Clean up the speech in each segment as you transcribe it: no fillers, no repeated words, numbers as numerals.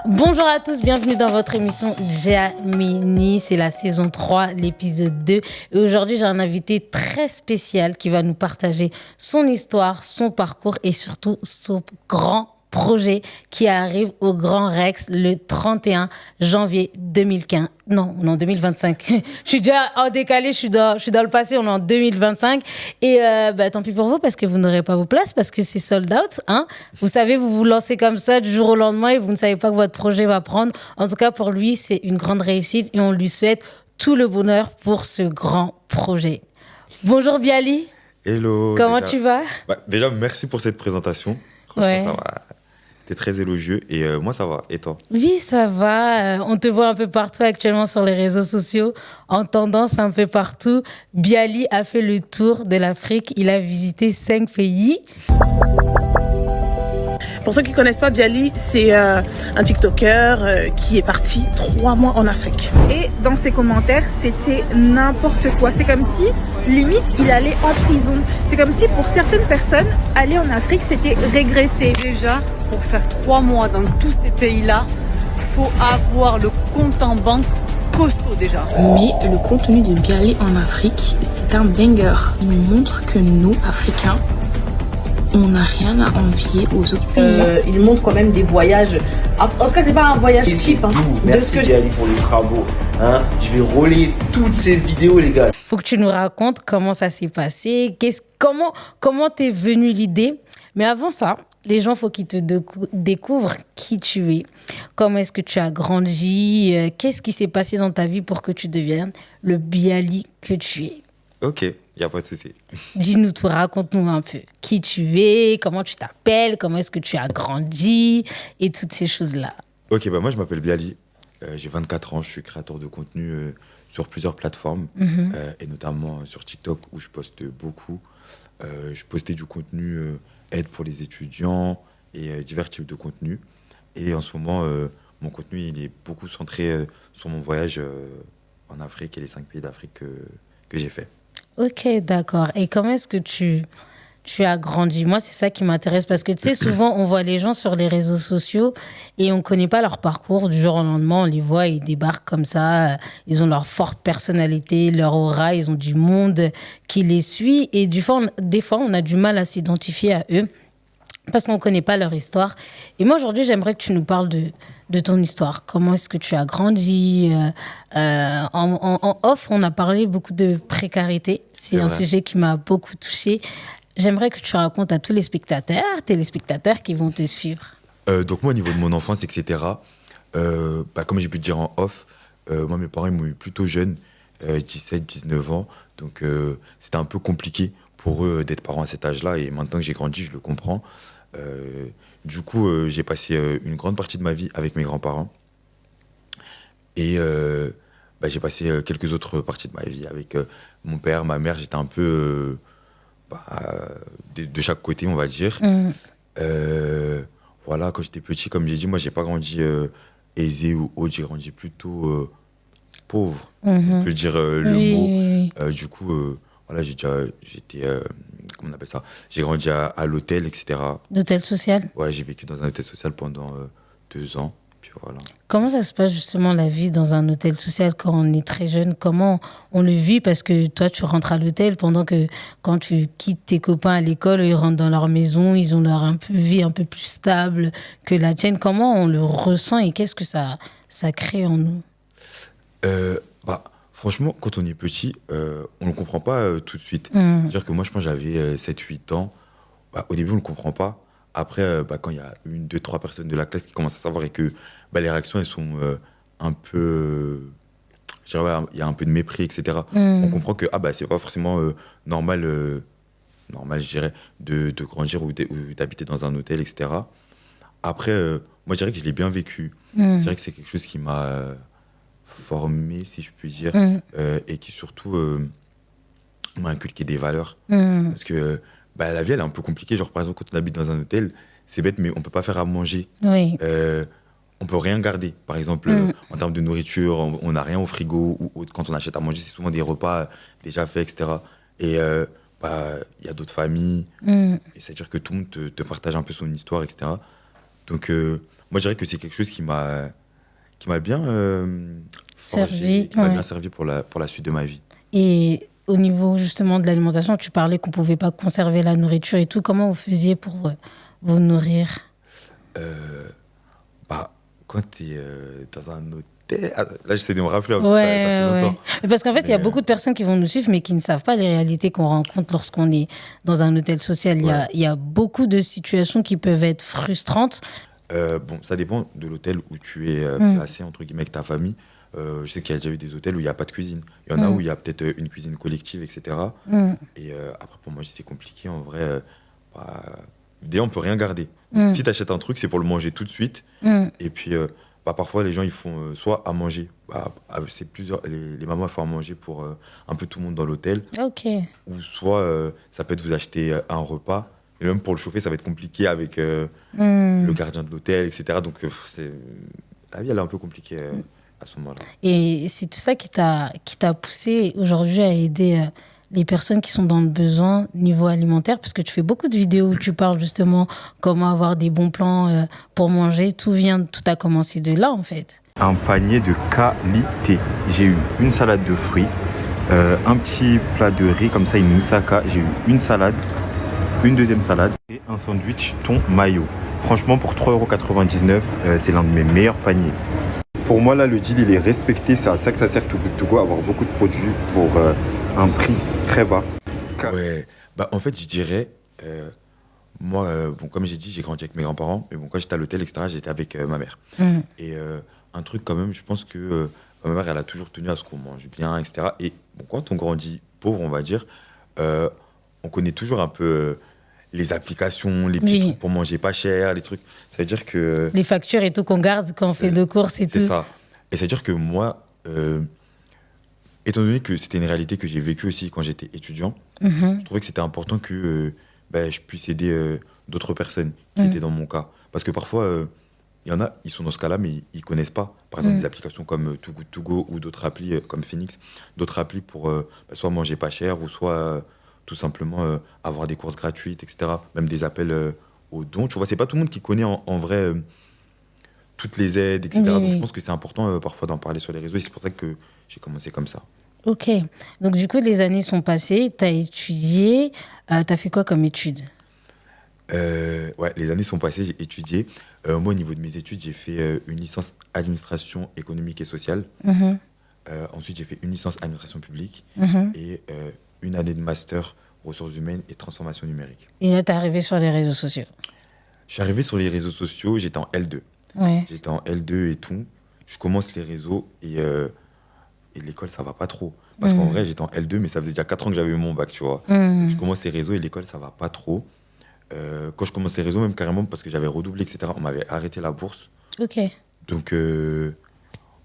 Bonjour à tous, bienvenue dans votre émission Jamini, c'est la saison 3, l'épisode 2. Et aujourd'hui, j'ai un invité très spécial qui va nous partager son histoire, son parcours et surtout son grand projet qui arrive au Grand Rex le 31 janvier 2015. Non, 2025. Je suis déjà en décalé, je suis dans le passé, on est en 2025. Et tant pis pour vous parce que vous n'aurez pas vos places parce que c'est sold out. Hein. Vous savez, vous vous lancez comme ça du jour au lendemain et vous ne savez pas que votre projet va prendre. En tout cas, pour lui, c'est une grande réussite et on lui souhaite tout le bonheur pour ce grand projet. Bonjour Bialy. Hello. Comment tu vas ? Déjà, merci pour cette présentation. Franchement, ça va. T'es très élogieux et moi ça va. Et toi ? Oui, ça va. On te voit un peu partout actuellement sur les réseaux sociaux, en tendance un peu partout. Bialy a fait le tour de l'Afrique. Il a visité 5 pays. Pour ceux qui ne connaissent pas, Bialy, c'est un TikToker qui est parti 3 mois en Afrique. Et dans ses commentaires, c'était n'importe quoi. C'est comme si, limite, il allait en prison. C'est comme si, pour certaines personnes, aller en Afrique, c'était régresser. Déjà, pour faire 3 mois dans tous ces pays-là, il faut avoir le compte en banque costaud déjà. Mais le contenu de Bialy en Afrique, c'est un banger. Il montre que nous, Africains, on n'a rien à envier aux autres pays. Il montre quand même des voyages. En tout cas, c'est pas un voyage cheap. Hein, merci Bialy pour les travaux. Hein. Je vais relayer toutes ces vidéos, les gars. Faut que tu nous racontes comment ça s'est passé, comment t'es venue l'idée. Mais avant ça, les gens, faut qu'ils te découvrent qui tu es. Comment est-ce que tu as grandi, qu'est-ce qui s'est passé dans ta vie pour que tu deviennes le Bialy que tu es. Ok, il n'y a pas de souci. Dis-nous tout, raconte-nous un peu qui tu es, comment tu t'appelles, comment est-ce que tu as grandi et toutes ces choses-là. Ok, moi je m'appelle Bialy, j'ai 24 ans, je suis créateur de contenu sur plusieurs plateformes et notamment sur TikTok où je poste beaucoup. Je postais du contenu aide pour les étudiants et divers types de contenus. Et en ce moment, mon contenu il est beaucoup centré sur mon voyage en Afrique et les 5 pays d'Afrique que j'ai fait. Ok, d'accord. Et comment est-ce que tu as grandi ? Moi, c'est ça qui m'intéresse parce que, tu sais, souvent, on voit les gens sur les réseaux sociaux et on ne connaît pas leur parcours. Du jour au lendemain, on les voit, ils débarquent comme ça. Ils ont leur forte personnalité, leur aura, ils ont du monde qui les suit. Et des fois, on a du mal à s'identifier à eux parce qu'on ne connaît pas leur histoire. Et moi, aujourd'hui, j'aimerais que tu nous parles de ton histoire. Comment est-ce que tu as grandi ? En off, on a parlé beaucoup de précarité. C'est un sujet qui m'a beaucoup touchée. J'aimerais que tu racontes à tous les téléspectateurs qui vont te suivre. Donc moi, au niveau de mon enfance, etc., comme j'ai pu te dire en off, moi, mes parents ils m'ont eu plutôt jeune, 17, 19 ans. Donc c'était un peu compliqué pour eux d'être parents à cet âge-là. Et maintenant que j'ai grandi, je le comprends. Du coup, j'ai passé une grande partie de ma vie avec mes grands-parents. Et j'ai passé quelques autres parties de ma vie avec mon père, ma mère. J'étais un peu de chaque côté, on va dire. Voilà, quand j'étais petit, comme j'ai dit, moi, j'ai pas grandi aisé ou autre. J'ai grandi plutôt pauvre, si on peut dire le mot. Oui. Du coup, voilà, j'étais... comment on appelle ça ? J'ai grandi à l'hôtel, etc. L'hôtel social ? Ouais, j'ai vécu dans un hôtel social pendant 2 ans. Puis voilà. Comment ça se passe justement la vie dans un hôtel social quand on est très jeune ? Comment on le vit ? Parce que toi, tu rentres à l'hôtel pendant que quand tu quittes tes copains à l'école, ils rentrent dans leur maison, ils ont leur vie un peu plus stable que la tienne. Comment on le ressent et qu'est-ce que ça crée en nous ? Franchement, quand on est petit, on ne le comprend pas tout de suite. C'est-à-dire que moi, je pense que j'avais 7-8 ans. Au début, on ne le comprend pas. Après, quand il y a 1, 2, 3 personnes de la classe qui commencent à savoir et que les réactions, elles sont un peu... il y a un peu de mépris, etc. On comprend que c'est pas forcément normal, je dirais, de grandir ou d'habiter dans un hôtel, etc. Après, moi, je dirais que je l'ai bien vécu. Je dirais que c'est quelque chose qui m'a... formé, si je puis dire, et qui surtout m'a inculqué des valeurs. Parce que la vie, elle est un peu compliquée. Genre, par exemple, quand on habite dans un hôtel, c'est bête, mais on ne peut pas faire à manger. Oui. On ne peut rien garder. Par exemple, en termes de nourriture, on n'a rien au frigo ou autre. Quand on achète à manger, c'est souvent des repas déjà faits, etc. Et il y a d'autres familles. Et c'est-à-dire que tout le monde te partage un peu son histoire, etc. Donc, moi, je dirais que c'est quelque chose qui m'a bien Servi, qui m'a ouais. bien servi pour la suite de ma vie. Et au niveau justement de l'alimentation, tu parlais qu'on pouvait pas conserver la nourriture et tout. Comment vous faisiez pour vous nourrir? Bah, quand tu es dans un hôtel... Ah, là, j'essaie de me rappeler, parce que ça fait Ouais. longtemps. Mais parce qu'en fait, il y a Mais, beaucoup de personnes qui vont nous suivre, mais qui ne savent pas les réalités qu'on rencontre lorsqu'on est dans un hôtel social. Ouais. Il y a beaucoup de situations qui peuvent être frustrantes. bon, ça dépend de l'hôtel où tu es placé, entre guillemets, avec ta famille. Je sais qu'il y a déjà eu des hôtels où il n'y a pas de cuisine. Il y en a où il y a peut-être une cuisine collective, etc. Et après, pour moi, c'est compliqué. En vrai, bah, déjà, on ne peut rien garder. Donc, si tu achètes un truc, c'est pour le manger tout de suite. Et puis, bah, parfois, les gens, ils font soit à manger. Bah, c'est plusieurs, les mamans, elles font à manger pour un peu tout le monde dans l'hôtel. Ok. Ou soit, ça peut être vous acheter un repas. Et même pour le chauffer, ça va être compliqué avec le gardien de l'hôtel, etc. Donc, la vie, elle est un peu compliquée à ce moment-là. Et c'est tout ça qui t'a poussé aujourd'hui à aider les personnes qui sont dans le besoin niveau alimentaire, parce que tu fais beaucoup de vidéos où tu parles justement comment avoir des bons plans pour manger. Tout a commencé de là, en fait. Un panier de qualité. J'ai eu une salade de fruits, un petit plat de riz, comme ça, une moussaka. J'ai eu une salade, une deuxième salade et un sandwich thon mayo. Franchement, pour 3,99 €, c'est l'un de mes meilleurs paniers. Pour moi, là, le deal, il est respecté. C'est à ça que ça sert Too Good To Go, avoir beaucoup de produits pour un prix très bas. Ouais, bah, en fait, je dirais, moi, bon, comme j'ai dit, j'ai grandi avec mes grands-parents, mais bon, quand j'étais à l'hôtel, etc., j'étais avec ma mère. Et un truc, quand même, je pense que ma mère, elle a toujours tenu à ce qu'on mange bien, etc. Et bon, quand on grandit pauvre, on va dire, on connaît toujours un peu les applications, les petits trucs pour manger pas cher, les trucs. Ça veut dire que... Les factures et tout qu'on garde quand on fait de courses et tout. C'est ça. Et ça veut dire que moi, étant donné que c'était une réalité que j'ai vécue aussi quand j'étais étudiant, je trouvais que c'était important que je puisse aider d'autres personnes qui étaient dans mon cas. Parce que parfois, il y en a, ils sont dans ce cas-là, mais ils connaissent pas. Par exemple, des applications comme Too Good To Go ou d'autres applis comme Phoenix, d'autres applis pour soit manger pas cher ou soit... tout simplement avoir des courses gratuites, etc. Même des appels aux dons. Tu vois, c'est pas tout le monde qui connaît en vrai toutes les aides, etc. Donc je pense que c'est important parfois d'en parler sur les réseaux. Et c'est pour ça que j'ai commencé comme ça. Ok. Donc du coup, les années sont passées, tu as étudié. Tu as fait quoi comme études? Ouais, les années sont passées, j'ai étudié. Moi, au niveau de mes études, j'ai fait une licence administration économique et sociale. Ensuite, j'ai fait une licence administration publique et une année de master ressources humaines et transformation numérique. Et là, tu es arrivé sur les réseaux sociaux? Je suis arrivé sur les réseaux sociaux, j'étais en L2. Ouais. J'étais en L2 et tout. Je commence les réseaux et l'école, ça va pas trop. Parce qu'en vrai, j'étais en L2, mais ça faisait déjà 4 ans que j'avais eu mon bac, tu vois. Je commence les réseaux et l'école, ça va pas trop. Quand je commence les réseaux, même carrément parce que j'avais redoublé, etc., on m'avait arrêté la bourse. Ok. Donc, ouais,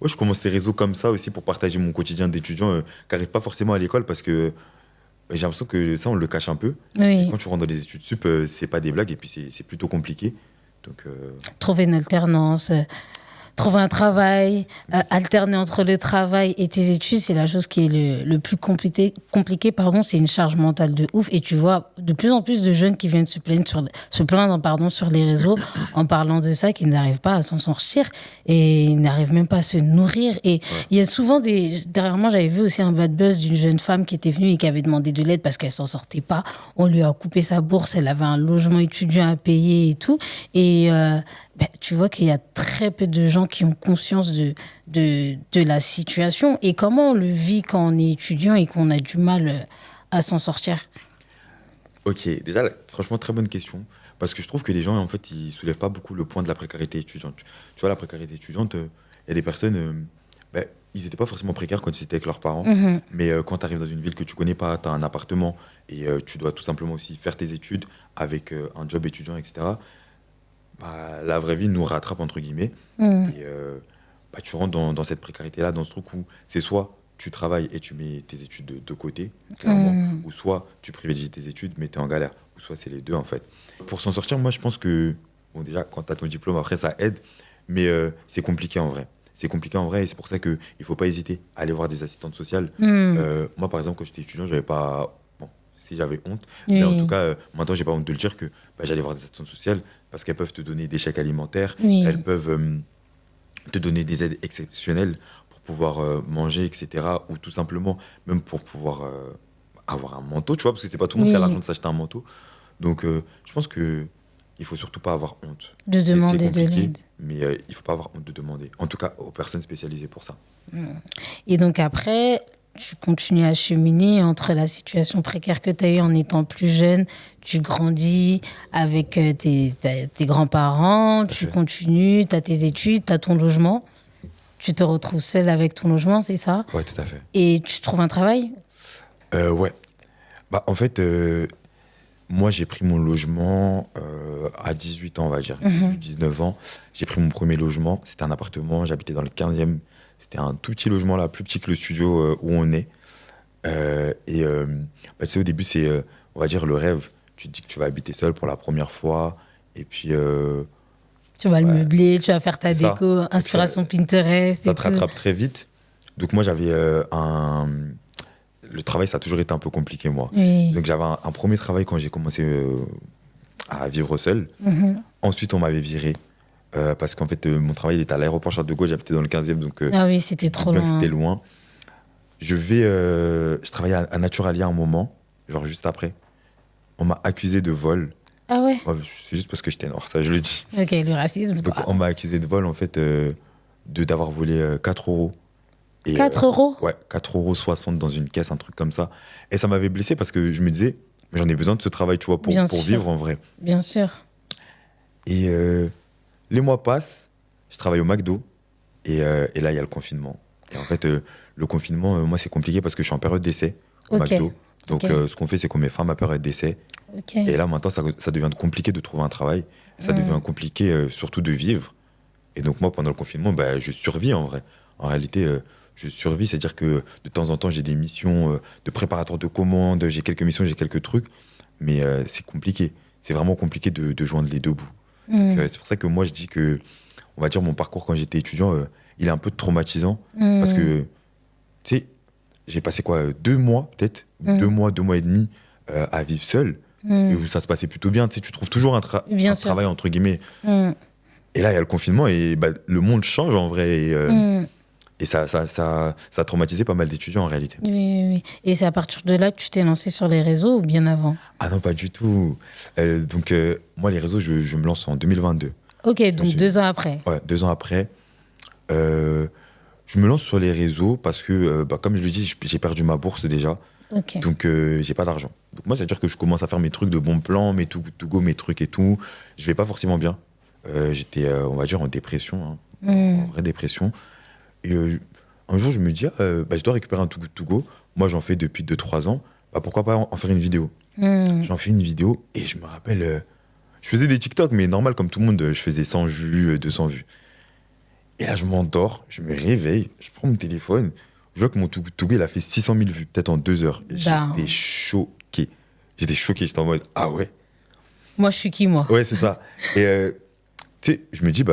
je commence les réseaux comme ça aussi pour partager mon quotidien d'étudiant qui n'arrive pas forcément à l'école parce que j'ai l'impression que ça, on le cache un peu. Oui. Et quand tu rentres dans les études sup, c'est pas des blagues et puis c'est plutôt compliqué. Donc, trouver une alternance, trouver un travail, alterner entre le travail et tes études, c'est la chose qui est le plus compliqué, c'est une charge mentale de ouf. Et tu vois de plus en plus de jeunes qui viennent se plaindre sur les réseaux en parlant de ça, qui n'arrivent pas à s'en sortir et ils n'arrivent même pas à se nourrir. Et il y a souvent dernièrement, j'avais vu aussi un bad buzz d'une jeune femme qui était venue et qui avait demandé de l'aide parce qu'elle s'en sortait pas. On lui a coupé sa bourse, elle avait un logement étudiant à payer et tout. Et tu vois qu'il y a très peu de gens qui ont conscience de la situation et comment on le vit quand on est étudiant et qu'on a du mal à s'en sortir. Ok, déjà, franchement, très bonne question. Parce que je trouve que les gens, en fait, ils soulèvent pas beaucoup le point de la précarité étudiante. Tu vois, la précarité étudiante, il y a des personnes, ils n'étaient pas forcément précaires quand ils étaient avec leurs parents. Mais quand tu arrives dans une ville que tu connais pas, tu as un appartement et tu dois tout simplement aussi faire tes études avec un job étudiant, etc., la vraie vie nous rattrape, entre guillemets. Et tu rentres dans cette précarité-là, dans ce truc où c'est soit tu travailles et tu mets tes études de côté, clairement, ou soit tu privilégies tes études, mais tu es en galère. Ou soit c'est les deux, en fait. Pour s'en sortir, moi, je pense que, bon, déjà, quand tu as ton diplôme, après, ça aide, mais c'est compliqué en vrai. C'est compliqué en vrai et c'est pour ça qu'il ne faut pas hésiter à aller voir des assistantes sociales. Moi, par exemple, quand j'étais étudiant, j'avais pas... Bon, si j'avais honte. Oui. Mais en tout cas, maintenant, j'ai pas honte de le dire que j'allais voir des assistantes sociales parce qu'elles peuvent te donner des chèques alimentaires, Oui. elles peuvent te donner des aides exceptionnelles pour pouvoir manger, etc. Ou tout simplement, même pour pouvoir avoir un manteau, tu vois, parce que c'est pas tout le monde qui a Oui. l'argent de s'acheter un manteau. Donc, je pense que il faut surtout pas avoir honte. De demander de compliqué, l'aide. mais il faut pas avoir honte de demander. En tout cas, aux personnes spécialisées pour ça. Et donc après, tu continues à cheminer entre la situation précaire que tu as eue en étant plus jeune, tu grandis avec tes grands-parents, tu fait. continues, tu as tes études, tu as ton logement. Tu te retrouves seul avec ton logement, c'est ça? Ouais, tout à fait. Et tu trouves un travail? Ouais. Bah, en fait, moi, j'ai pris mon logement à 18 ans, on va dire. 19 ans. J'ai pris mon premier logement. C'était un appartement. J'habitais dans le 15e. C'était un tout petit logement, là, plus petit que le studio où on est. Tu sais, au début, c'est, on va dire, le rêve. Tu te dis que tu vas habiter seul pour la première fois. Et puis, Tu vas le meubler, tu vas faire ta C'est ça. déco, inspiration Pinterest. ça et te tout. rattrape très vite. Donc, moi, j'avais le travail, ça a toujours été un peu compliqué, moi. Oui. Donc, j'avais un premier travail quand j'ai commencé à vivre seul. Ensuite, on m'avait viré. Parce qu'en fait, mon travail il était à l'aéroport Charles de Gaulle, j'habitais dans le 15e, donc Ah oui, c'était trop bien que loin. c'était loin. Je travaillais à Naturalia un moment, genre juste après. On m'a accusé de vol. Ah ouais? Ouais, c'est juste parce que j'étais noir, ça je le dis. Ok, le racisme. Donc quoi. on m'a accusé de vol, en fait, d'avoir volé 4 euros. Et, 4 euros? Ouais, 4,60 € dans une caisse, un truc comme ça. Et ça m'avait blessé parce que je me disais, mais j'en ai besoin de ce travail, tu vois, pour Bien sûr. vivre en vrai. Bien sûr. Et les mois passent, je travaille au McDo, et là, il y a le confinement. Et en fait, le confinement, moi, c'est compliqué parce que je suis en période d'essai au Ok. McDo. Donc, Ok. ce qu'on fait, c'est qu'on met fin à ma période d'essai. Ok. Et là, maintenant, ça devient compliqué de trouver un travail. Ça devient compliqué, surtout, de vivre. Et donc, moi, pendant le confinement, je survis, en vrai. En réalité, je survis, c'est-à-dire que de temps en temps, j'ai des missions de préparateur de commandes, j'ai quelques missions, j'ai quelques trucs. Mais c'est compliqué. C'est vraiment compliqué de joindre les deux bouts. Donc, c'est pour ça que moi, je dis que, on va dire, mon parcours quand j'étais étudiant, il est un peu traumatisant. Parce que, tu sais, j'ai passé quoi, 2 mois, peut-être, 2 mois et demi à vivre seul, et où ça se passait plutôt bien. Tu sais, tu trouves toujours un Bien sûr. travail, entre guillemets. Et là, il y a le confinement, et le monde change, en vrai. Et ça a traumatisé pas mal d'étudiants, en réalité. Oui, oui, oui. Et c'est à partir de là que tu t'es lancé sur les réseaux ou bien avant? Ah non, pas du tout. Donc, moi, les réseaux, je me lance en 2022. Ok, donc suis- 2 ans après. Ouais, 2 ans après. Je me lance sur les réseaux parce que, comme je le dis, j'ai perdu ma bourse déjà. Ok. Donc, j'ai pas d'argent. Donc, moi, ça veut dire que je commence à faire mes trucs de bon plan, mes to go, mes trucs et tout. Je vais pas forcément bien. J'étais, on va dire, en dépression, hein, en vraie dépression. Et un jour, je me dis, je dois récupérer un to go. Moi, j'en fais depuis 2-3 ans. Pourquoi pas en faire une vidéo? J'en fais une vidéo et je me rappelle, je faisais des TikTok, mais normal, comme tout le monde, je faisais 100 vues, 200 vues. Et là, je m'endors, je me réveille, je prends mon téléphone, je vois que mon to go, il a fait 600 000 vues, peut-être en 2 heures. Damn. J'étais choqué. J'étais en mode, ah ouais? Moi, je suis qui, moi? Ouais, c'est ça. Et tu sais, je me dis,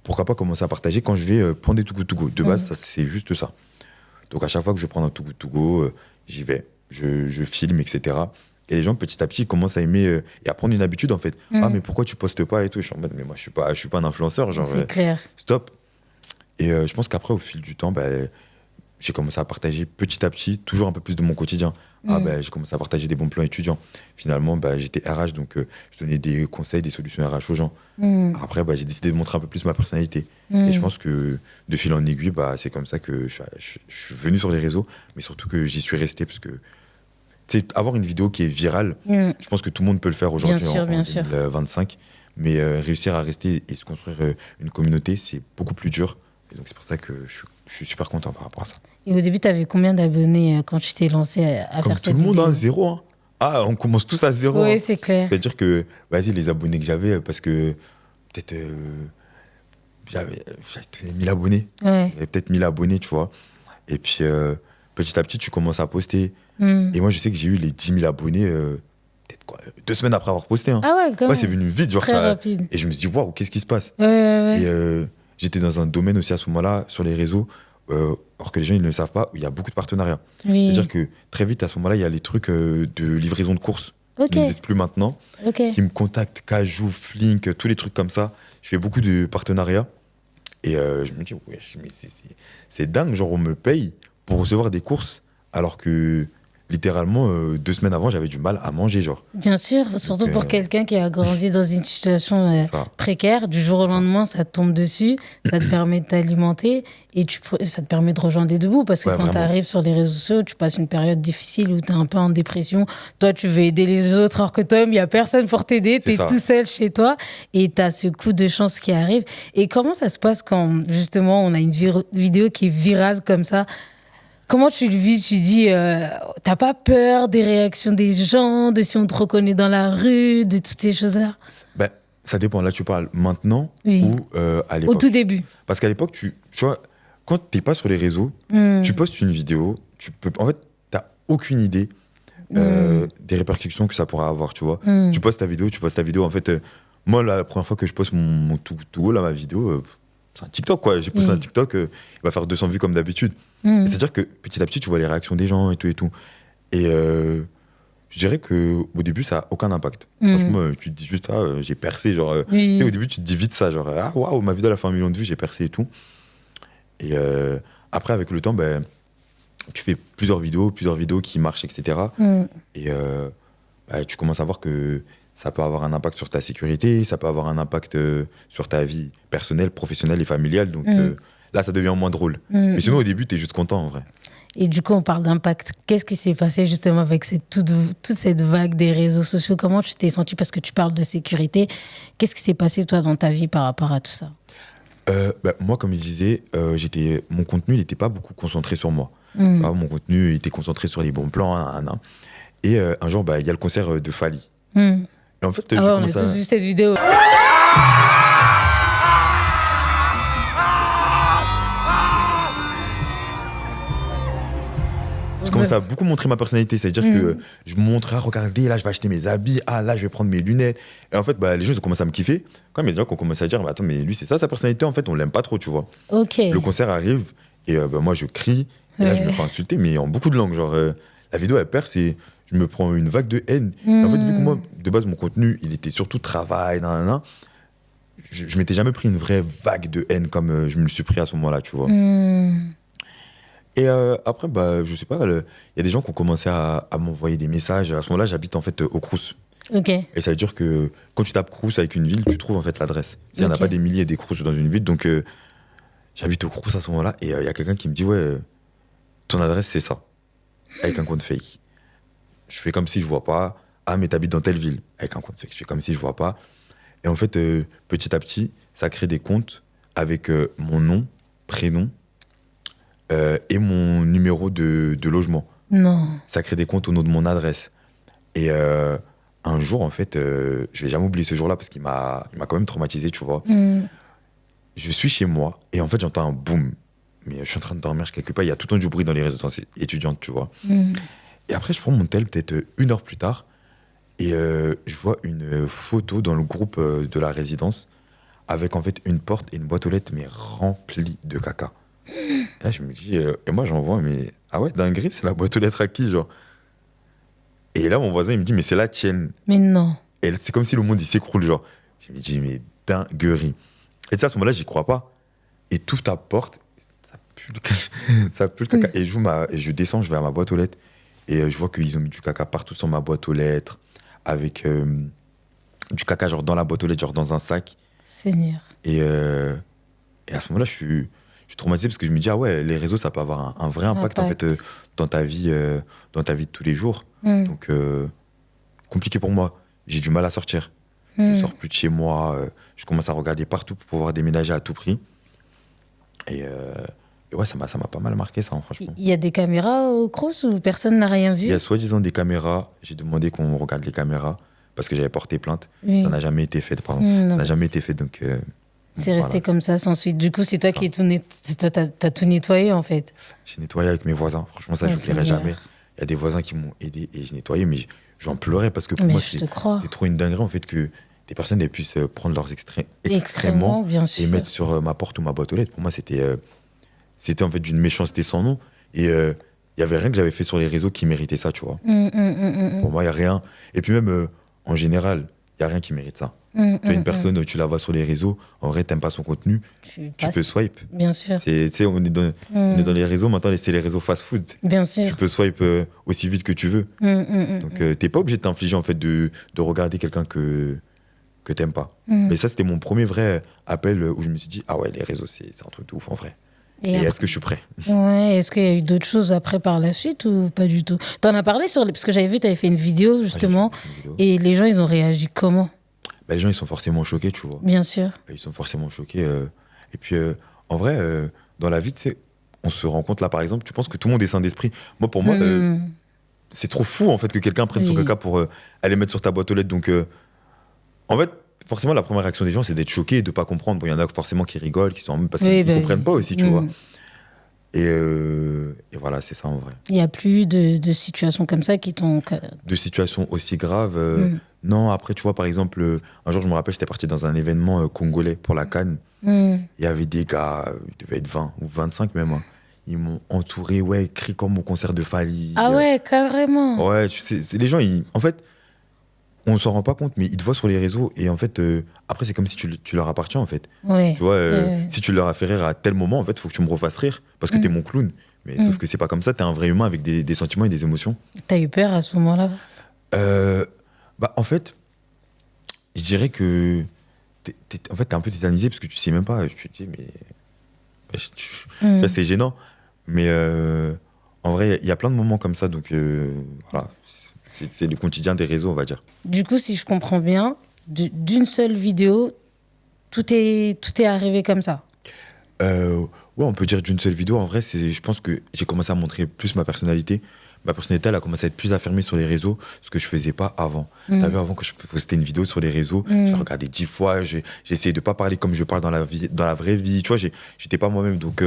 pourquoi pas commencer à partager quand je vais prendre des to go. De base, ça, c'est juste ça. Donc, à chaque fois que je prends un to go, j'y vais, je filme, etc. Et les gens, petit à petit, ils commencent à aimer et à prendre une habitude, en fait. Ah, mais pourquoi tu postes pas et tout? Je suis en mode, mais moi, je suis pas un influenceur, genre, C'est clair. stop. Et je pense qu'après, au fil du temps, j'ai commencé à partager petit à petit, toujours un peu plus de mon quotidien. J'ai commencé à partager des bons plans étudiants. Finalement, j'étais RH, donc je donnais des conseils, des solutions RH aux gens. Après, j'ai décidé de montrer un peu plus ma personnalité. Et je pense que de fil en aiguille, c'est comme ça que je suis venu sur les réseaux, mais surtout que j'y suis resté, parce que avoir une vidéo qui est virale, je pense que tout le monde peut le faire aujourd'hui Bien sûr, en bien sûr. 2025. Mais réussir à rester et se construire une communauté, c'est beaucoup plus dur. Et donc c'est pour ça que je suis super content par rapport à ça. Et au début, tu avais combien d'abonnés quand tu t'es lancé à Comme faire tout cette le monde, vidéo? 0. Hein. Ah, on commence tous à 0. Oui, hein. c'est clair. C'est-à-dire que, vas-y, les abonnés que j'avais, parce que peut-être j'avais 1000 abonnés. Ouais. J'avais peut-être 1000 abonnés, tu vois. Et puis, petit à petit, tu commences à poster. Et moi, je sais que j'ai eu les 10 000 abonnés, peut-être quoi, 2 semaines après avoir posté. Hein. Ah ouais, quand Ouais, même. c'est venu vite. Genre Très ça, rapide. et je me suis dit, waouh, qu'est-ce qui se passe? Ouais. Et j'étais dans un domaine aussi à ce moment-là, sur les réseaux, alors que les gens ils ne le savent pas, il y a beaucoup de partenariats. Oui. C'est-à-dire que très vite, à ce moment-là, il y a les trucs de livraison de courses Ok. qui n'existent plus maintenant, Ok. qui me contactent, Cajou, Flink, tous les trucs comme ça. Je fais beaucoup de partenariats. Et je me dis, wesh, mais c'est dingue, genre on me paye pour recevoir des courses, alors que littéralement, 2 semaines avant, j'avais du mal à manger, genre. Bien sûr, surtout pour quelqu'un qui a grandi dans une situation Ça. précaire, du jour au lendemain, ça te tombe dessus, ça te permet de t'alimenter et ça te permet de rejoindre des debout parce que Ouais, quand tu vraiment. arrives sur les réseaux sociaux, tu passes une période difficile où tu es un peu en dépression. Toi, tu veux aider les autres, alors que toi-même, il n'y a personne pour t'aider, tu es ça. tout seul chez toi et tu as ce coup de chance qui arrive. Et comment ça se passe quand, justement, on a une vidéo qui est virale comme ça? Comment tu le vis? Tu dis, t'as pas peur des réactions des gens, de si on te reconnaît dans la rue, de toutes ces choses-là? Ben, ça dépend. Là, tu parles maintenant Oui. ou à Au l'époque. tout début. Parce qu'à l'époque, tu vois, quand t'es pas sur les réseaux, tu postes une vidéo, en fait, t'as aucune idée des répercussions que ça pourra avoir, tu vois. Tu postes ta vidéo, en fait, moi, la première fois que je poste mon tout haut, là, ma vidéo, c'est un TikTok, quoi. J'ai posté un TikTok, il va faire 200 vues comme d'habitude. Et c'est-à-dire que petit à petit, tu vois les réactions des gens et tout et tout. Et je dirais qu'au début, ça n'a aucun impact. Franchement, tu te dis juste, j'ai percé. Genre, tu sais, au début, tu te dis vite ça. Genre, ah waouh, ma vidéo, elle a fait 1 million de vues, j'ai percé et tout. Et après, avec le temps, ben, tu fais plusieurs vidéos qui marchent, etc. Et bah, tu commences à voir que ça peut avoir un impact sur ta sécurité, ça peut avoir un impact sur ta vie personnelle, professionnelle et familiale. Donc là, ça devient moins drôle. Mais sinon, au début, tu es juste content, en vrai. Et du coup, on parle d'impact. Qu'est-ce qui s'est passé justement avec toute cette vague des réseaux sociaux? Comment tu t'es senti? Parce que tu parles de sécurité. Qu'est-ce qui s'est passé, toi, dans ta vie par rapport à tout ça? Bah, moi, comme je disais, mon contenu n'était pas beaucoup concentré sur moi. Mon contenu était concentré sur les bons plans. Et un jour, bah, y a le concert de Fally. Et en fait, Ah ouais, on a tous vu cette vidéo. Je commençais à beaucoup montrer ma personnalité. C'est-à-dire que je me montrais, regardez, là, je vais acheter mes habits. Ah, là, je vais prendre mes lunettes. Et en fait, bah, les gens, ils ont commencé à me kiffer. Quand il y a des gens qui ont commencé à dire, bah, attends, mais lui, c'est ça, sa personnalité. En fait, on l'aime pas trop, tu vois. Ok. Le concert arrive et bah, moi, je crie. Et là, je me fais insulter, mais en beaucoup de langues. Genre, la vidéo, elle perce et je me prends une vague de haine. Et en fait, vu que moi, de base, mon contenu, il était surtout travail, je m'étais jamais pris une vraie vague de haine comme je me le suis pris à ce moment-là, tu vois. Et après, bah, je sais pas, il y a des gens qui ont commencé à m'envoyer des messages. À ce moment-là, j'habite en fait au Crous. Ok. Et ça veut dire que quand tu tapes Crous avec une ville, tu trouves en fait l'adresse. Il n'y en a pas des milliers des Crous dans une ville. Donc, j'habite au Crous à ce moment-là. Et il y a quelqu'un qui me dit, ouais, ton adresse, c'est ça. Avec un compte fake. Je fais comme si je vois pas. Ah, mais t'habites dans telle ville. Avec un compte fake. Je fais comme si je vois pas. Et en fait, petit à petit, ça crée des comptes avec mon nom, prénom, et mon numéro de logement. Non. Ça crée des comptes au nom de mon adresse. Et un jour, en fait, je vais jamais oublier ce jour-là parce qu'il m'a quand même traumatisé, tu vois. Je suis chez moi et en fait, j'entends un boum. Mais je suis en train de dormir, je quelque part. Il y a tout le temps du bruit dans les résidences étudiantes, tu vois. Et après, je prends mon tel peut-être 1 heure plus tard et je vois une photo dans le groupe de la résidence avec en fait une porte et une boîte aux lettres mais remplie de caca. Et là, je me dis, et moi j'envoie, mais ah ouais, dinguerie, c'est la boîte aux lettres à qui, genre? Et là, mon voisin, il me dit, mais c'est la tienne. Mais non. Et c'est comme si le monde, il s'écroule, genre. Je me dis, mais dinguerie. Et tu sais, à ce moment-là, j'y crois pas. Et t'ouvres ta porte, ça pue le caca. Ça pue le caca. Et je descends, je vais à ma boîte aux lettres. Et je vois qu'ils ont mis du caca partout sur ma boîte aux lettres, avec du caca, genre dans la boîte aux lettres, genre dans un sac. Seigneur. Et à ce moment-là, je suis traumatisé parce que je me dis, ah ouais, les réseaux, ça peut avoir un vrai impact. En fait, dans ta vie de tous les jours. Donc, compliqué pour moi. J'ai du mal à sortir. Je sors plus de chez moi. Je commence à regarder partout pour pouvoir déménager à tout prix. Et ouais, ça m'a pas mal marqué, ça, franchement. Il y a des caméras au Crous où personne n'a rien vu? Il y a soi-disant des caméras. J'ai demandé qu'on regarde les caméras parce que j'avais porté plainte. Oui. Ça n'a jamais été fait, pardon. Ça n'a jamais été fait, donc... c'est resté comme ça, sans suite. Du coup, c'est toi qui t'as tout nettoyé, en fait. J'ai nettoyé avec mes voisins. Franchement, ça, je ne dirai jamais. Il y a des voisins qui m'ont aidé et j'ai nettoyé, mais j'en pleurais parce que pour moi, c'est trop une dinguerie, en fait, que des personnes elles puissent prendre leurs extrêmement bien sûr. et mettre sur ma porte ou ma boîte aux lettres. Pour moi, c'était c'était en fait d'une méchanceté sans nom. Et il y avait rien que j'avais fait sur les réseaux qui méritait ça, tu vois. Pour moi, il y a rien. Et puis même, en général, il y a rien qui mérite ça. Tu vois, une personne, tu la vois sur les réseaux, en vrai, t'aimes pas son contenu, tu peux swipe. Bien sûr. Tu sais, on est dans les réseaux, maintenant, c'est les réseaux fast-food. Bien sûr. Tu peux swipe aussi vite que tu veux. Donc, t'es pas obligé de t'infliger, en fait, de regarder quelqu'un que t'aimes pas. Mais ça, c'était mon premier vrai appel où je me suis dit, ah ouais, les réseaux, c'est un truc de ouf, en vrai. Et est-ce que je suis prêt? Ouais, est-ce qu'il y a eu d'autres choses après par la suite ou pas du tout? T'en as parlé parce que j'avais vu, t'avais fait une vidéo, justement, et les gens, ils ont réagi comment? Bah, les gens, ils sont forcément choqués, tu vois. Bien sûr. Ils sont forcément choqués. Et puis, en vrai, dans la vie, tu sais, on se rend compte, là, par exemple, tu penses que tout le monde est sain d'esprit. Moi, pour moi, c'est trop fou, en fait, que quelqu'un prenne son caca pour aller mettre sur ta boîte aux lettres. Donc, en fait, forcément, la première réaction des gens, c'est d'être choqué et de ne pas comprendre. Bon, il y en a forcément qui rigolent, qui sont en même parce qu'ils ne comprennent pas aussi, tu vois. Et voilà, c'est ça, en vrai. Il n'y a plus de situations comme ça qui t'ont... De situations aussi graves. Non, après, tu vois, par exemple, un jour, je me rappelle, j'étais parti dans un événement congolais pour la CAN. Il y avait des gars, ils devaient être 20 ou 25 même. Hein. Ils m'ont entouré, ouais, cri comme au concert de Fali. Ah ouais, carrément. Ouais, tu sais, les gens, en fait, on s'en rend pas compte, mais ils te voient sur les réseaux. Et en fait, après, c'est comme si tu leur appartiens, en fait. Ouais. Tu vois, si tu leur as fait rire à tel moment, en fait, il faut que tu me refasses rire parce que t'es mon clown. Mais sauf que c'est pas comme ça, t'es un vrai humain avec des sentiments et des émotions. T'as eu peur à ce moment-là? Bah, en fait, je dirais que t'es un peu tétanisé parce que tu sais même pas. Tu te dis, mais là, c'est gênant. Mais en vrai, il y a plein de moments comme ça. Donc voilà, c'est le quotidien des réseaux, on va dire. Du coup, si je comprends bien, d'une seule vidéo, tout est arrivé comme ça. Ouais, on peut dire d'une seule vidéo. En vrai, je pense que j'ai commencé à montrer plus ma personnalité. Ma personnalité, elle a commencé à être plus affirmée sur les réseaux, ce que je faisais pas avant. T'as vu, avant que je postais une vidéo sur les réseaux, je regardais 10 fois, j'essayais de pas parler comme je parle dans la vraie vie. Tu vois, j'étais pas moi-même. Donc,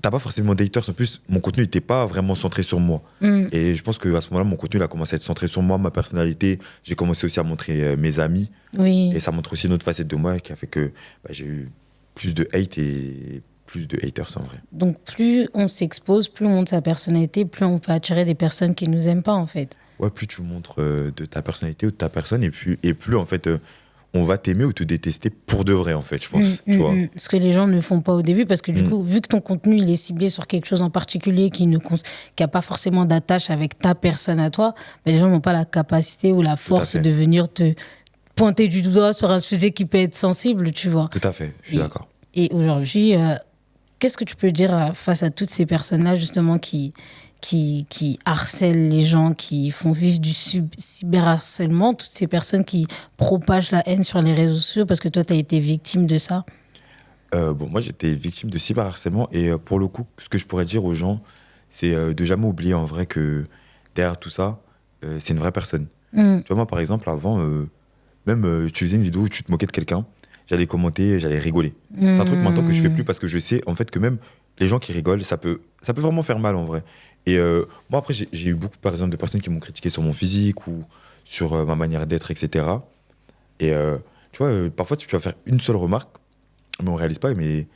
t'as pas forcément des haters. En plus, mon contenu n'était pas vraiment centré sur moi. Et je pense qu'à ce moment-là, mon contenu il a commencé à être centré sur moi, ma personnalité. J'ai commencé aussi à montrer mes amis. Et ça montre aussi une autre facette de moi qui a fait que j'ai eu plus de hate et plus de haters en vrai. Donc plus on s'expose, plus on montre sa personnalité, plus on peut attirer des personnes qui nous aiment pas en fait. Ouais, plus tu montres de ta personnalité ou de ta personne et plus en fait on va t'aimer ou te détester pour de vrai en fait, je pense. Tu vois. Ce que les gens ne font pas au début parce que du coup, vu que ton contenu il est ciblé sur quelque chose en particulier qui a pas forcément d'attache avec ta personne à toi, les gens n'ont pas la capacité ou la force de venir te pointer du doigt sur un sujet qui peut être sensible, tu vois. Tout à fait, je suis d'accord. Et aujourd'hui, qu'est-ce que tu peux dire face à toutes ces personnes-là, justement, qui harcèlent les gens, qui font vivre du cyberharcèlement, toutes ces personnes qui propagent la haine sur les réseaux sociaux, parce que toi, tu as été victime de ça? Bon, moi, j'étais victime de cyberharcèlement et pour le coup, ce que je pourrais dire aux gens, c'est de jamais oublier en vrai que derrière tout ça, c'est une vraie personne. Tu vois, moi, par exemple, avant, même tu faisais une vidéo où tu te moquais de quelqu'un, j'allais commenter, j'allais rigoler. C'est un truc maintenant que je fais plus parce que je sais en fait que même les gens qui rigolent, ça peut vraiment faire mal en vrai. Et moi après j'ai eu beaucoup par exemple de personnes qui m'ont critiqué sur mon physique ou sur ma manière d'être, etc. Et tu vois, parfois tu vas faire une seule remarque, mais on réalise pas, mais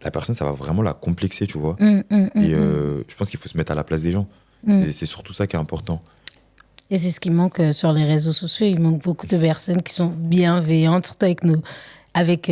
la personne ça va vraiment la complexer, tu vois. Et je pense qu'il faut se mettre à la place des gens. C'est surtout ça qui est important. Et c'est ce qui manque sur les réseaux sociaux. Il manque beaucoup de personnes qui sont bienveillantes, surtout avec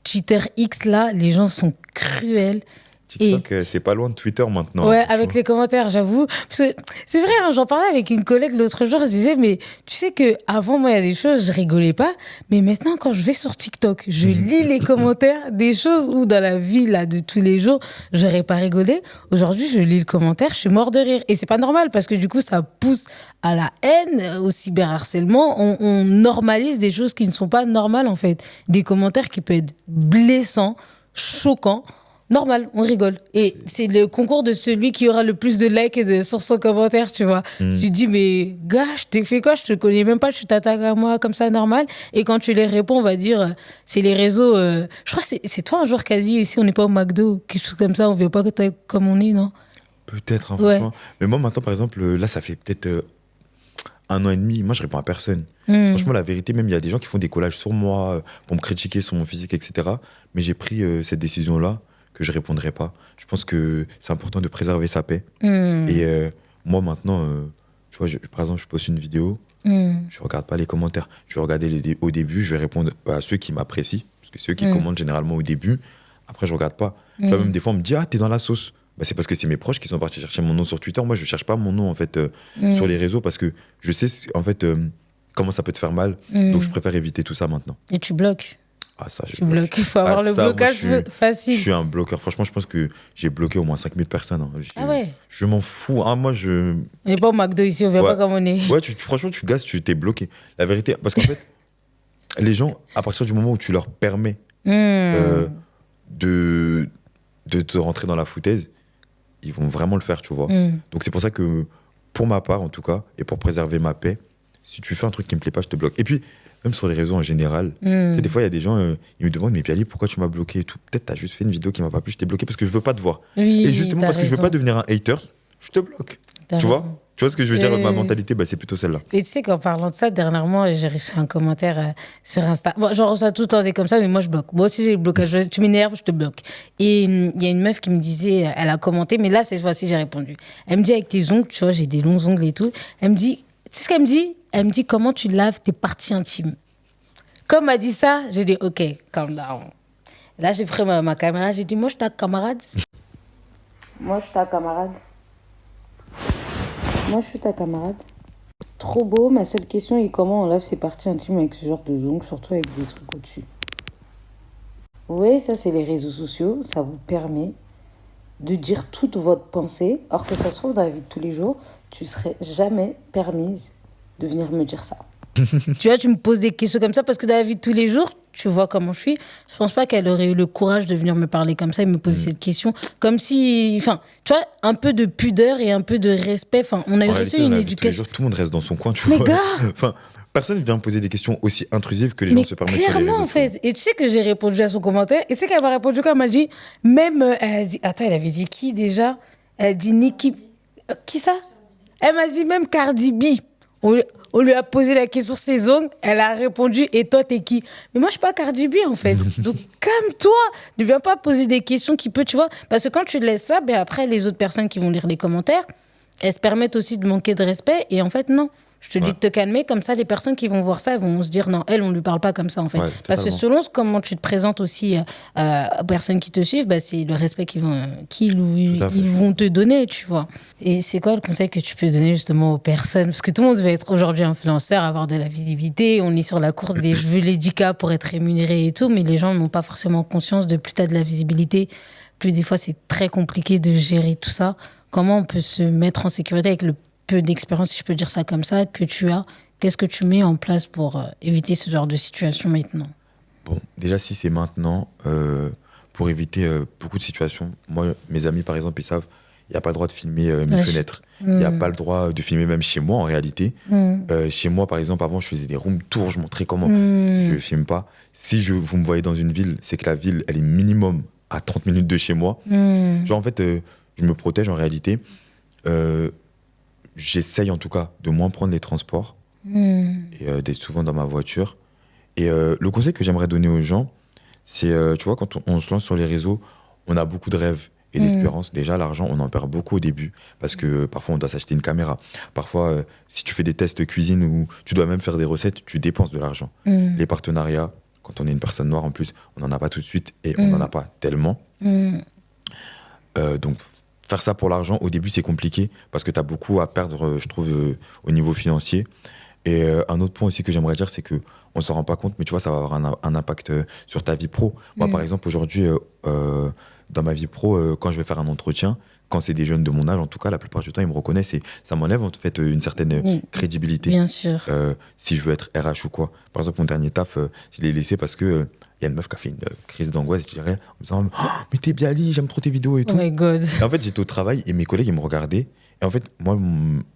Twitter X, là, les gens sont cruels. TikTok, c'est pas loin de Twitter maintenant. Ouais, avec les commentaires, j'avoue. Parce que c'est vrai, hein, j'en parlais avec une collègue l'autre jour, je disais, mais tu sais qu'avant, moi, il y a des choses, je rigolais pas. Mais maintenant, quand je vais sur TikTok, je lis les commentaires des choses où dans la vie là, de tous les jours, j'aurais pas rigolé. Aujourd'hui, je lis le commentaire, je suis mort de rire. Et c'est pas normal parce que du coup, ça pousse à la haine, au cyberharcèlement. On normalise des choses qui ne sont pas normales, en fait. Des commentaires qui peuvent être blessants, choquants. Normal, on rigole. Et c'est le concours de celui qui aura le plus de likes sur son commentaire, tu vois. Tu te dis, mais gars, je t'ai fait quoi? Je te connais même pas, tu t'attaques à moi comme ça, normal. Et quand tu les réponds, on va dire, c'est les réseaux. Je crois que c'est toi un jour qui a dit, ici, on n'est pas au McDo, quelque chose comme ça, on ne veut pas que comme on est, non? Peut-être, hein, franchement. Mais moi, maintenant, par exemple, là, ça fait peut-être 1 an et demi, moi, je réponds à personne. Franchement, la vérité, même, il y a des gens qui font des collages sur moi pour me critiquer sur mon physique, etc. Mais j'ai pris cette décision-là. que je répondrai pas. Je pense que c'est important de préserver sa paix. Et moi, maintenant, tu vois, par exemple, je poste une vidéo, je regarde pas les commentaires. Je vais regarder au début, je vais répondre à ceux qui m'apprécient, parce que ceux qui commentent généralement au début, après, je regarde pas. Tu vois, même des fois, on me dit, ah, t'es dans la sauce. Bah, c'est parce que c'est mes proches qui sont partis chercher mon nom sur Twitter. Moi, je cherche pas mon nom, en fait, sur les réseaux, parce que je sais, en fait, comment ça peut te faire mal. Donc, je préfère éviter tout ça maintenant. Et tu bloques? Ah, ça, je Tu bloques. Il faut avoir le blocage facile. Je suis un bloqueur. Franchement, je pense que j'ai bloqué au moins 5000 personnes. Hein. Ah ouais? Je m'en fous. Ah, moi, je... On n'est pas au McDo ici, on ne vient pas comme on est. Ouais, franchement, tu gazes, tu t'es bloqué. La vérité, parce qu'en fait, les gens, à partir du moment où tu leur permets de te rentrer dans la foutaise, ils vont vraiment le faire, tu vois. Donc, c'est pour ça que, pour ma part, en tout cas, et pour préserver ma paix, si tu fais un truc qui me plaît pas, je te bloque. Et puis, même sur les réseaux en général, tu sais, des fois, il y a des gens, ils me demandent, mais Piali, pourquoi tu m'as bloqué et tout. Peut-être t'as juste fait une vidéo qui m'a pas plu, je t'ai bloqué parce que je veux pas te voir. Oui, et justement, parce que je veux pas devenir un hater, je te bloque. Tu vois ce que je veux dire? Ma mentalité, bah, c'est plutôt celle-là. Et tu sais qu'en parlant de ça, dernièrement, j'ai reçu un commentaire sur Insta. Bon, j'en reçois tout le temps des comme ça, mais moi, je bloque. Moi aussi, j'ai le blocage. Tu m'énerves, je te bloque. Et il y a une meuf qui me disait, elle a commenté, mais là, cette fois-ci, j'ai répondu. Elle me dit, avec tes ongles, tu vois, j'ai des longs ongles et tout. Elle me dit, tu sais ce qu'elle me dit? Elle me dit, comment tu laves tes parties intimes? Comme elle m'a dit ça, j'ai dit, OK, calm down. Là, j'ai pris ma caméra, j'ai dit, moi, je suis ta camarade. Moi, je suis ta camarade. Moi, je suis ta camarade. Trop beau. Ma seule question est comment on lave ses parties intimes avec ce genre de ongles, surtout avec des trucs au-dessus. Oui, ça, c'est les réseaux sociaux. Ça vous permet de dire toute votre pensée, alors que ça se trouve dans la vie de tous les jours, tu serais jamais permise de venir me dire ça. Tu vois, tu me poses des questions comme ça parce que dans la vie de tous les jours, tu vois comment je suis. Je pense pas qu'elle aurait eu le courage de venir me parler comme ça et me poser cette question. Comme si, enfin, tu vois, un peu de pudeur et un peu de respect. Enfin, on a eu reçu une éducation. Tout le monde reste dans son coin, tu vois. Mais gars, enfin, personne ne vient me poser des questions aussi intrusives que les gens se permettent sur les réseaux. Clairement, en fait. Et tu sais que j'ai répondu à son commentaire. Et tu sais qu'elle m'a répondu quand elle m'a dit, même, elle a dit, attends, elle avait dit qui déjà? Elle a dit Nicki. Qui ça? Elle m'a dit même Cardi B. On lui a posé la question sur ses ongles, elle a répondu « Et toi, t'es qui ?» Mais moi, je suis pas Cardi B, en fait. Donc, calme-toi. Ne viens pas poser des questions qui peuvent, tu vois. Parce que quand tu laisses ça, ben après, les autres personnes qui vont lire les commentaires, elles se permettent aussi de manquer de respect. Et en fait, non. Je te dis de te calmer, comme ça, les personnes qui vont voir ça, elles vont se dire non, elle, on ne lui parle pas comme ça, en fait. Parce que selon comment tu te présentes aussi aux personnes qui te suivent, bah, c'est le respect qu'ils vont te donner, tu vois. Et c'est quoi le conseil que tu peux donner justement aux personnes? Parce que tout le monde veut être aujourd'hui influenceur, avoir de la visibilité, on est sur la course des je veux les 10K pour être rémunéré et tout, mais les gens n'ont pas forcément conscience de plus tu as de la visibilité, plus des fois c'est très compliqué de gérer tout ça. Comment on peut se mettre en sécurité avec le peu d'expérience, si je peux dire ça comme ça, que tu as? Qu'est-ce que tu mets en place pour éviter ce genre de situation maintenant? Bon, déjà, si c'est maintenant, pour éviter beaucoup de situations, moi, mes amis, par exemple, ils savent, il n'y a pas le droit de filmer mes fenêtres. Il n'y a pas le droit de filmer même chez moi, en réalité. Chez moi, par exemple, avant, je faisais des room tours, je montrais comment. Je ne filme pas. Si vous me voyez dans une ville, c'est que la ville, elle est minimum à 30 minutes de chez moi. Genre, en fait, je me protège, en réalité. J'essaye en tout cas de moins prendre les transports et d'être souvent dans ma voiture. Et le conseil que j'aimerais donner aux gens, c'est, tu vois, quand on se lance sur les réseaux, on a beaucoup de rêves et d'espérances. Déjà, l'argent, on en perd beaucoup au début parce que parfois, on doit s'acheter une caméra. Parfois, si tu fais des tests cuisine ou tu dois même faire des recettes, tu dépenses de l'argent. Les partenariats, quand on est une personne noire en plus, on n'en a pas tout de suite et on n'en a pas tellement. Donc, faire ça pour l'argent, au début, c'est compliqué parce que tu as beaucoup à perdre, je trouve, au niveau financier. Et un autre point aussi que j'aimerais dire, c'est qu'on ne s'en rend pas compte, mais tu vois, ça va avoir un impact sur ta vie pro. Moi, par exemple, aujourd'hui, dans ma vie pro, quand je vais faire un entretien, quand c'est des jeunes de mon âge, en tout cas, la plupart du temps, ils me reconnaissent et ça m'enlève en fait une certaine crédibilité. Bien sûr. Si je veux être RH ou quoi. Par exemple, mon dernier taf, je l'ai laissé parce que y a une meuf qui a fait une crise d'angoisse, je dirais, en me disant oh, mais t'es Bialy, j'aime trop tes vidéos et tout. Oh my God. Et en fait, j'étais au travail et mes collègues, ils me regardaient. Et en fait, moi,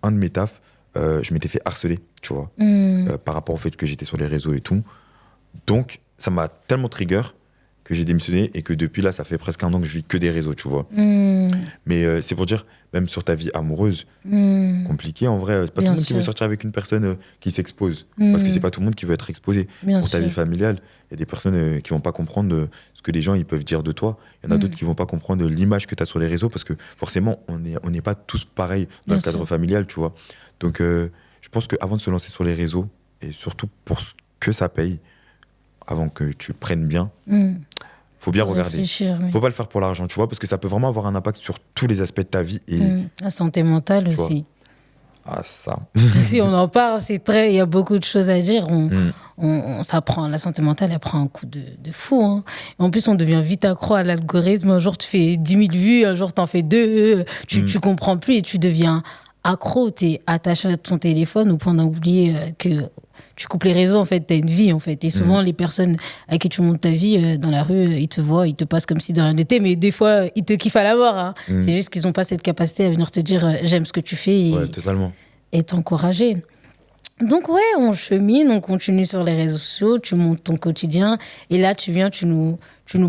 un de mes tafs, je m'étais fait harceler, tu vois, par rapport au fait que j'étais sur les réseaux et tout. Donc, ça m'a tellement trigger que j'ai démissionné et que depuis là, ça fait presque 1 an que je vis que des réseaux, tu vois. Mais c'est pour dire, même sur ta vie amoureuse, compliqué en vrai. C'est pas Bien tout le monde qui veut sûr. sortir avec une personne qui s'expose. Parce que c'est pas tout le monde qui veut être exposé. Bien Pour ta sûr. vie familiale, il y a des personnes qui vont pas comprendre ce que les gens ils peuvent dire de toi. Il y en a d'autres qui vont pas comprendre l'image que tu as sur les réseaux parce que forcément, on n'est pas tous pareils dans Bien le cadre sûr. familial, tu vois. Donc, je pense qu'avant de se lancer sur les réseaux, et surtout pour ce que ça paye, avant que tu prennes bien, faut bien regarder. Réfléchir, oui. Faut pas le faire pour l'argent, tu vois, parce que ça peut vraiment avoir un impact sur tous les aspects de ta vie. Et La santé mentale Tu vois. aussi. ah, ça. Si on en parle, il y a beaucoup de choses à dire. Ça prend, la santé mentale, elle prend un coup de fou. Hein. Et en plus, on devient vite accro à l'algorithme. Un jour, tu fais 10 000 vues, un jour, tu en fais 2. Tu comprends plus et tu deviens accro. Tu es attaché à ton téléphone au point d'oublier que tu coupes les réseaux. En fait, tu as une vie. En fait. Et souvent, les personnes à qui tu montes ta vie dans la rue, ils te voient, ils te passent comme si de rien n'était. Mais des fois, ils te kiffent à la mort. Hein. C'est juste qu'ils n'ont pas cette capacité à venir te dire j'aime ce que tu fais. Ouais, totalement. Et t'encourager. Donc ouais, on chemine, on continue sur les réseaux sociaux, tu montes ton quotidien et là tu viens, tu nous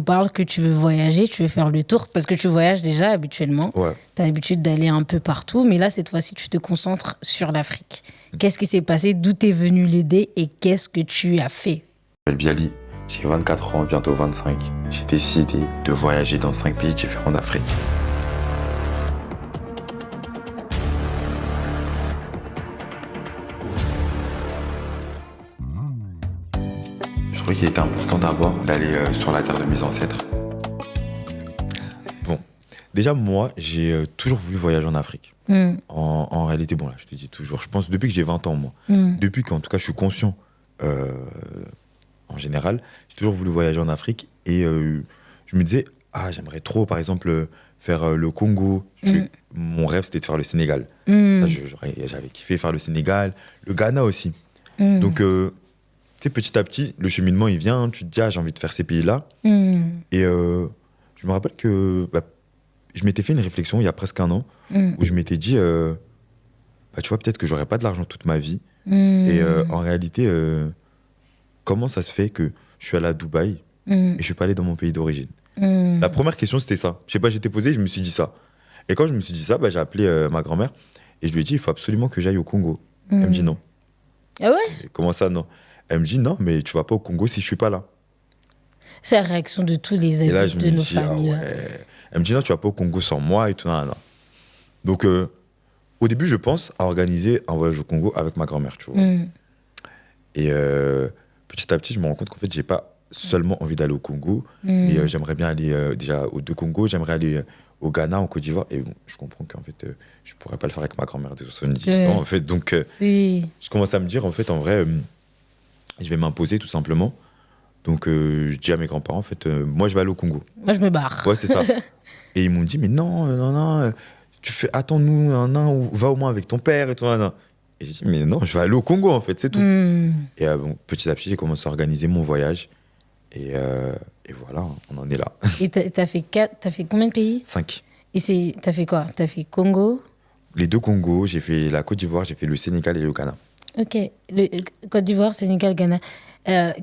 parles que tu veux voyager, tu veux faire le tour parce que tu voyages déjà habituellement. Ouais. Tu as l'habitude d'aller un peu partout, mais là cette fois-ci tu te concentres sur l'Afrique. Qu'est-ce qui s'est passé, d'où t'es venu l'idée et qu'est-ce que tu as fait? Je m'appelle Bialy, j'ai 24 ans, bientôt 25. J'ai décidé de voyager dans 5 pays différents d'Afrique. Je trouvais qu'il était important d'abord d'aller sur la terre de mes ancêtres. Bon, déjà moi, j'ai toujours voulu voyager en Afrique. En réalité, bon là, je te dis toujours, je pense depuis que j'ai 20 ans, moi. Depuis qu'en tout cas je suis conscient, en général, j'ai toujours voulu voyager en Afrique et je me disais, j'aimerais trop, par exemple, faire le Congo. Mon rêve, c'était de faire le Sénégal. Ça, j'avais kiffé faire le Sénégal, le Ghana aussi. Donc, tu sais, petit à petit, le cheminement, il vient, tu te dis, j'ai envie de faire ces pays-là. Et je me rappelle que je m'étais fait une réflexion il y a presque 1 an, où je m'étais dit, tu vois, peut-être que j'aurais pas de l'argent toute ma vie. Et en réalité, comment ça se fait que je suis allé à Dubaï et je suis pas allé dans mon pays d'origine? La première question, c'était ça. Je sais pas, j'étais posé, je me suis dit ça. Et quand je me suis dit ça, j'ai appelé ma grand-mère et je lui ai dit, il faut absolument que j'aille au Congo. Elle me dit non. Ah ouais? Et comment ça, non? Elle me dit, non, mais tu vas pas au Congo si je suis pas là. C'est la réaction de tous les Et là, je adultes me de nos dis, familles. Là. Elle me dit, non, tu vas pas au Congo sans moi et tout. Non. Donc, au début, je pense à organiser un voyage au Congo avec ma grand-mère, tu vois. Et petit à petit, je me rends compte qu'en fait, j'ai pas seulement envie d'aller au Congo, mais j'aimerais bien aller déjà aux 2 Congos, j'aimerais aller au Ghana, en Côte d'Ivoire. Et bon, je comprends qu'en fait, je pourrais pas le faire avec ma grand-mère de 70 ans, en fait. Donc, Oui. je commence à me dire, en fait, en vrai, je vais m'imposer tout simplement. Donc, je dis à mes grands-parents, en fait, moi, je vais aller au Congo. Moi, je me barre. Ouais, c'est ça. Et ils m'ont dit, mais non, tu fais, attends-nous, ou va au moins avec ton père et tout, nan. Et j'ai dit, mais non, je vais aller au Congo, en fait, c'est tout. Et bon, petit à petit, j'ai commencé à organiser mon voyage. Et voilà, on en est là. Et t'as fait combien de pays? 5. Et t'as fait quoi? T'as fait Congo? Les 2 Congos, j'ai fait la Côte d'Ivoire, j'ai fait le Sénégal et le Ghana. Ok. Côte d'Ivoire, Sénégal, Ghana.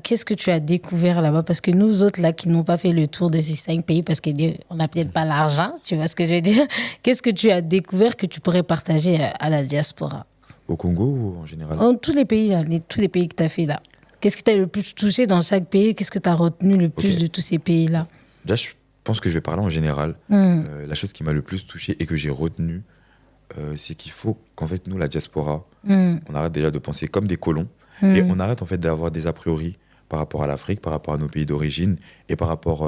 Qu'est-ce que tu as découvert là-bas? Parce que nous autres, là, qui n'ont pas fait le tour de ces 5 pays, parce qu'on n'a peut-être pas l'argent, tu vois ce que je veux dire? Qu'est-ce que tu as découvert que tu pourrais partager à la diaspora? Au Congo ou en général? En tous les pays, là, tous les pays que tu as fait là. Qu'est-ce qui t'a le plus touché dans chaque pays? Qu'est-ce que tu as retenu le plus de tous ces pays-là? Déjà, je pense que je vais parler en général. La chose qui m'a le plus touché et que j'ai retenu, c'est qu'il faut qu'en fait, nous, la diaspora, on arrête déjà de penser comme des colons et on arrête en fait d'avoir des a priori par rapport à l'Afrique, par rapport à nos pays d'origine et par rapport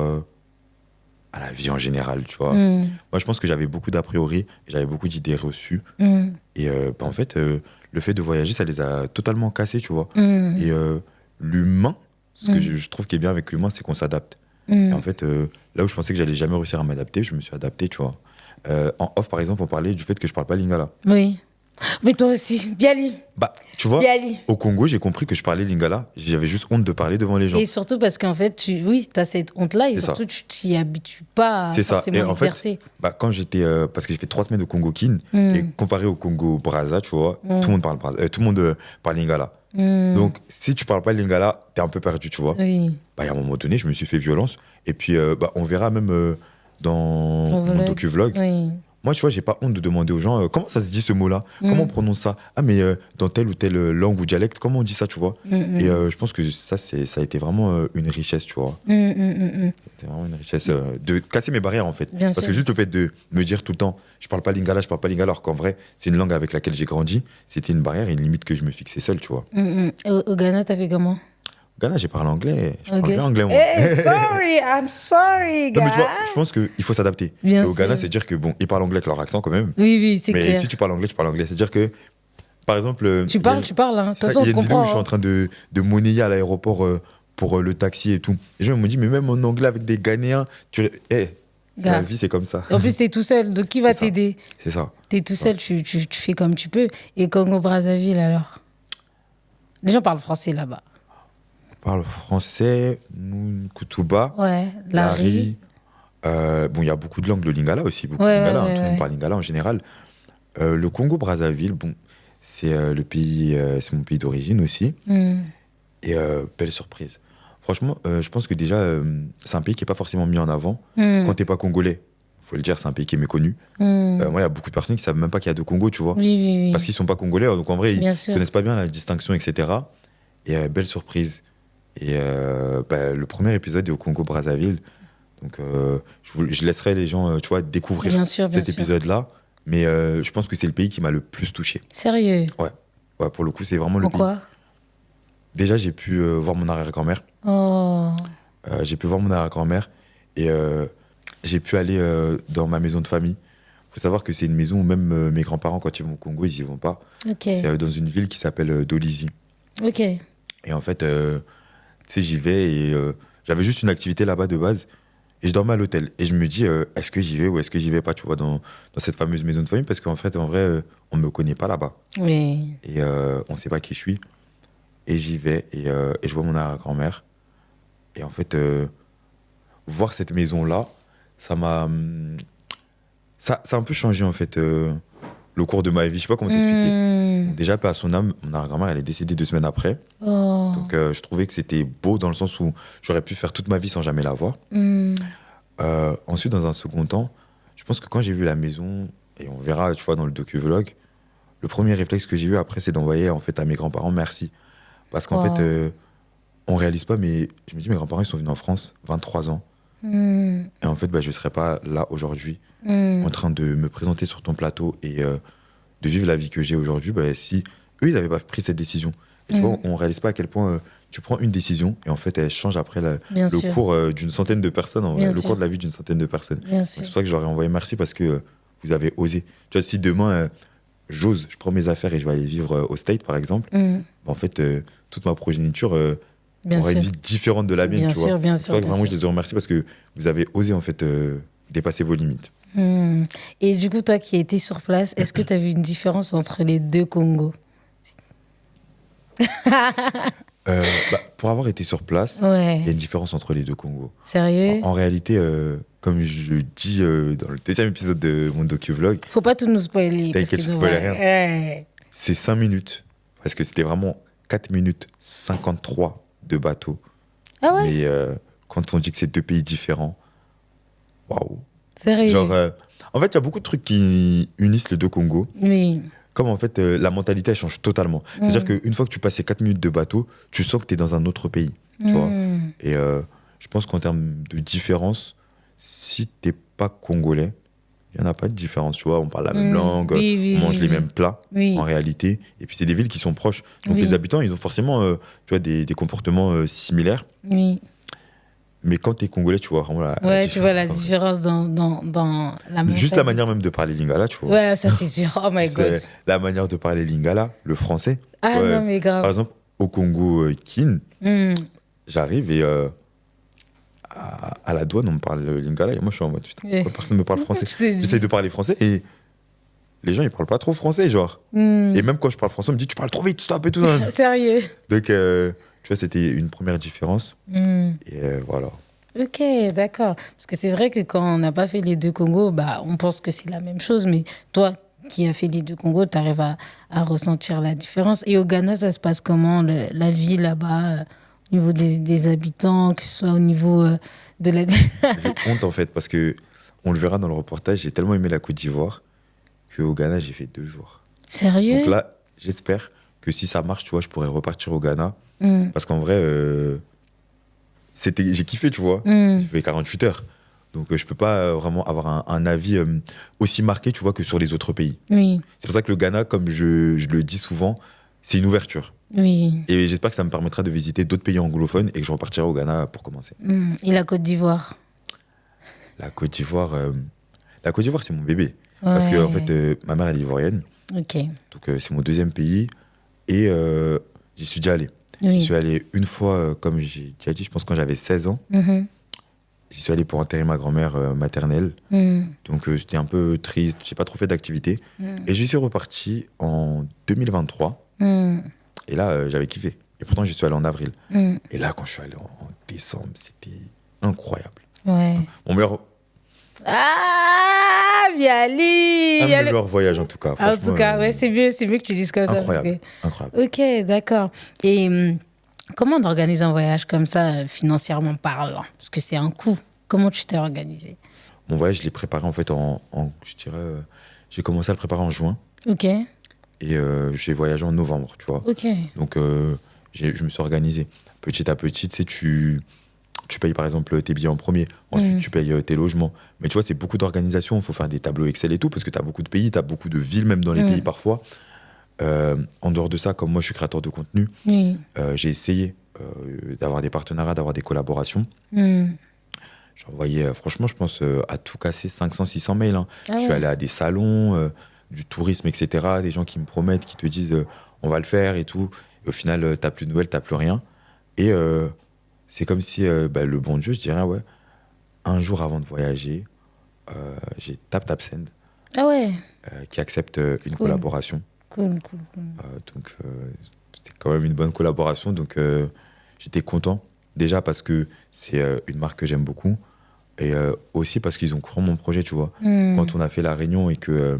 à la vie en général, tu vois. Moi, je pense que j'avais beaucoup d'a priori et j'avais beaucoup d'idées reçues. Et en fait, le fait de voyager, ça les a totalement cassés, tu vois. Et l'humain, ce que je trouve qui est bien avec l'humain, c'est qu'on s'adapte. Et en fait, là où je pensais que j'allais jamais réussir à m'adapter, je me suis adapté, tu vois. En off, par exemple, on parlait du fait que je parle pas lingala. Oui. Mais toi aussi, Bialy. Tu vois, Bialy. au Congo, j'ai compris que je parlais lingala. J'avais juste honte de parler devant les gens. Et surtout parce qu'en fait, tu as cette honte-là et C'est surtout, ça. tu t'y habitues pas à C'est ça. forcément Et en exercer. fait, quand j'étais. Parce que j'ai fait 3 semaines au Congo Kin, et comparé au Congo Brazza, tu vois, tout le monde parle Brazza, tout le monde parle lingala. Donc, si tu parles pas lingala, t'es un peu perdu, tu vois. Oui. Bah, à un moment donné, je me suis fait violence. Et puis, on verra même dans Ton mon vlog. docu-vlog. Oui. Moi, tu vois, j'ai pas honte de demander aux gens comment ça se dit ce mot-là, comment on prononce ça. Ah, mais dans telle ou telle langue ou dialecte, comment on dit ça, tu vois. Et je pense que ça a été vraiment une richesse, tu vois. C'était vraiment une richesse de casser mes barrières, en fait. Bien Parce sûr. que juste le fait de me dire tout le temps, je parle pas lingala, alors qu'en vrai, c'est une langue avec laquelle j'ai grandi, c'était une barrière et une limite que je me fixais seul, tu vois. Au Ghana, t'as fait comment? Au Ghana, j'ai parlé anglais. Je parle Ok. bien anglais, moi. Hey, sorry, I'm sorry, Non, mais guys. tu vois, je pense qu'il faut s'adapter. Bien Et au Ghana, sûr. c'est dire que, bon, ils parlent anglais avec leur accent quand même. Oui, oui, c'est Mais clair. si tu parles anglais, tu parles anglais. C'est-à-dire que, par exemple. Tu parles, hein. De toute façon, il y on a une vidéo comprend. où je suis en train de monnayer à l'aéroport pour le taxi et tout. Les gens m'ont dit, mais même en anglais avec des Ghanéens, la Grave. vie, c'est comme ça. En plus, t'es tout seul, donc qui va C'est ça. t'aider? C'est ça. T'es tout seul, tu fais comme tu peux. Et Congo-Brazzaville, alors? Les gens parlent français là-bas. On parle français, Moukoutuba, Ouais, Larry. Bon, il y a beaucoup de langues, le lingala aussi, beaucoup Ouais, de lingala. ouais, Tout le ouais. monde parle lingala en général. Le Congo-Brazzaville, bon, c'est le pays, c'est mon pays d'origine aussi. Et belle surprise. Franchement, je pense que déjà, c'est un pays qui n'est pas forcément mis en avant. Quand t'es pas congolais, faut le dire, c'est un pays qui est méconnu. Moi, il y a beaucoup de personnes qui savent même pas qu'il y a deux Congos, tu vois. Oui, oui, oui. Parce qu'ils sont pas congolais, donc en vrai, Bien ils sûr. connaissent pas bien la distinction, etc. Et belle surprise. Et le premier épisode est au Congo-Brazzaville. Donc, je laisserai les gens, tu vois, découvrir Bien sûr, bien cet sûr. épisode-là. Mais je pense que c'est le pays qui m'a le plus touché. Sérieux? Ouais, pour le coup, c'est vraiment le pays. Pourquoi? Déjà, j'ai pu voir mon arrière-grand-mère. Oh. Et j'ai pu aller dans ma maison de famille. Il faut savoir que c'est une maison où même mes grands-parents, quand ils vont au Congo, ils y vont pas. Ok. C'est dans une ville qui s'appelle Dolisie. Ok. Et en fait, tu sais, j'y vais et j'avais juste une activité là-bas de base. Et je dormais à l'hôtel. Et je me dis, est-ce que j'y vais ou est-ce que j'y vais pas, tu vois, dans cette fameuse maison de famille. Parce qu'en fait, en vrai, on me connaît pas là-bas. Oui. Et on sait pas qui je suis. Et j'y vais et je vois mon arrière-grand-mère. Et en fait, voir cette maison-là, ça m'a... Ça a un peu changé, en fait, le cours de ma vie. Je sais pas comment t'expliquer. Donc, déjà, paix à son âme, mon arrière-grand-mère, elle est décédée 2 semaines après. Oh. Donc, je trouvais que c'était beau dans le sens où j'aurais pu faire toute ma vie sans jamais la voir. Ensuite, dans un second temps, je pense que quand j'ai vu la maison, et on verra, tu vois, dans le docu-vlog, le premier réflexe que j'ai eu après, c'est d'envoyer, en fait, à mes grands-parents merci. Parce qu'en fait, on réalise pas, mais je me dis, mes grands-parents, ils sont venus en France, 23 ans. Et en fait, je serais pas là aujourd'hui, en train de me présenter sur ton plateau et de vivre la vie que j'ai aujourd'hui, si eux, ils n'avaient pas pris cette décision. Et tu vois, on réalise pas à quel point tu prends une décision et en fait, elle change après Bien sûr. le cours d'une centaine de personnes, en vrai, Bien le sûr. cours de la vie d'une centaine de personnes. Bien Donc, sûr. c'est pour ça que je leur ai envoyé merci parce que vous avez osé. Tu vois, si demain, j'ose, je prends mes affaires et je vais aller vivre au State, par exemple, en fait, toute ma progéniture Bien aura une sûr. vie différente de la mienne, Bien tu vois. sûr, bien C'est sûr, pour ça que bien vraiment, sûr. je les remercie parce que vous avez osé, en fait, dépasser vos limites. Et du coup, toi qui étais sur place, est-ce que tu as vu une différence entre les deux Congos? Pour avoir été sur place, Ouais. il y a une différence entre les deux Congos. Sérieux? En réalité, comme je le dis dans le deuxième épisode de mon docu-vlog, Faut pas tout nous spoiler. parce T'inquiète, que je nous, spoil ouais. rien. Ouais. c'est 5 minutes. Parce que c'était vraiment 4 minutes 53 de bateau. Ah ouais? Mais quand on dit que c'est 2 pays différents, waouh. Sérieux? Genre, en fait, il y a beaucoup de trucs qui unissent les deux Congos. Oui. Comme en fait, la mentalité, elle change totalement. C'est-à-dire qu'une fois que tu passes ces 4 minutes de bateau, tu sens que tu es dans un autre pays. Tu vois. Et je pense qu'en termes de différence, si t'es pas congolais, il n'y en a pas de différence. Tu vois, on parle la même langue, Oui, oui, on mange oui, les oui. mêmes plats, Oui. en réalité. Et puis, c'est des villes qui sont proches. Donc, Oui. les habitants, ils ont forcément tu vois, des comportements similaires. Oui. Mais quand tu es congolais, tu vois vraiment la Ouais, tu vois la différence. différence dans la Juste la mentalité. manière même de parler lingala, tu vois. Ouais, ça c'est sûr. Oh my God. C'est la manière de parler lingala, le français. Ah Ouais. non, mais grave. Par exemple, au Congo, Kin, Hmm. j'arrive et à la douane, on me parle lingala et moi je suis en mode putain, Ouais. pourquoi personne ne me parle français. Je te dis. J'essaye de parler français et les gens ils parlent pas trop français, genre. Hmm. Et même quand je parle français, on me dit tu parles trop vite, stop et tout. Sérieux? Donc, tu vois, c'était une première différence. Hmm. Et voilà. Ok, d'accord. Parce que c'est vrai que quand on n'a pas fait les deux Congos, on pense que c'est la même chose. Mais toi, qui a fait les deux Congos, tu arrives à ressentir la différence. Et au Ghana, ça se passe comment, la vie là-bas, au niveau des habitants, que ce soit au niveau de la... J'ai honte en fait, parce que on le verra dans le reportage, j'ai tellement aimé la Côte d'Ivoire qu'au Ghana, j'ai fait 2 jours. Sérieux? Donc là, j'espère que si ça marche, tu vois, je pourrais repartir au Ghana. Parce qu'en vrai, j'ai kiffé, tu vois. J'ai fait 48 heures. Donc je peux pas vraiment avoir un avis aussi marqué, tu vois, que sur les autres pays. Oui, C'est pour ça que le Ghana, comme je le dis souvent, c'est une ouverture. oui. Et j'espère que ça me permettra de visiter d'autres pays anglophones et que je repartirai au Ghana pour commencer. Et la Côte d'Ivoire? La Côte d'Ivoire, c'est mon bébé. Parce que en fait, ma mère, elle est ivoirienne. Ok. Donc c'est mon 2e pays. Et j'y suis déjà allé. Oui. J'y suis allé une fois, comme j'ai déjà dit, je pense quand j'avais 16 ans. J'y suis allé pour enterrer ma grand-mère maternelle. Donc c'était un peu triste, j'ai pas trop fait d'activité. Et j'y suis reparti en 2023. Et là, j'avais kiffé. Et pourtant, j'y suis allé en avril. Et là, quand je suis allé en décembre, c'était incroyable. Ouais. Mon meilleur, Ah, Bialy! un de mes meilleurs voyages en tout cas. En tout cas, ouais, c'est mieux que tu dises comme Incroyable, ça. incroyable. Ok, d'accord. Et comment on organise un voyage comme ça, financièrement parlant? Parce que c'est un coût. Comment tu t'es organisé? Mon voyage, je l'ai préparé en fait je dirais, j'ai commencé à le préparer en juin. Ok, Et j'ai voyagé en novembre, tu vois. ok. Donc je me suis organisé. Petit à petit, tu sais, tu payes par exemple tes billets en premier. Ensuite, tu payes tes logements. Mais tu vois, c'est beaucoup d'organisation. Il faut faire des tableaux Excel et tout, parce que tu as beaucoup de pays, tu as beaucoup de villes, même dans les pays parfois. En dehors de ça, comme moi, je suis créateur de contenu, Oui. j'ai essayé d'avoir des partenariats, d'avoir des collaborations. J'ai envoyé, franchement, je pense, à tout casser 500, 600 mails. Hein. Je suis allé à des salons, du tourisme, etc. Des gens qui me promettent, qui te disent on va le faire et tout. Et au final, t'as plus de nouvelles, t'as plus rien. Et c'est comme si le bon Dieu, je dirais, ouais, un jour avant de voyager, j'ai Tap Send Ah ouais. qui accepte une collaboration. Cool. Donc, c'était quand même une bonne collaboration. Donc, j'étais content. Déjà parce que c'est une marque que j'aime beaucoup. Et aussi parce qu'ils ont cru en mon projet, tu vois. Quand on a fait la réunion et que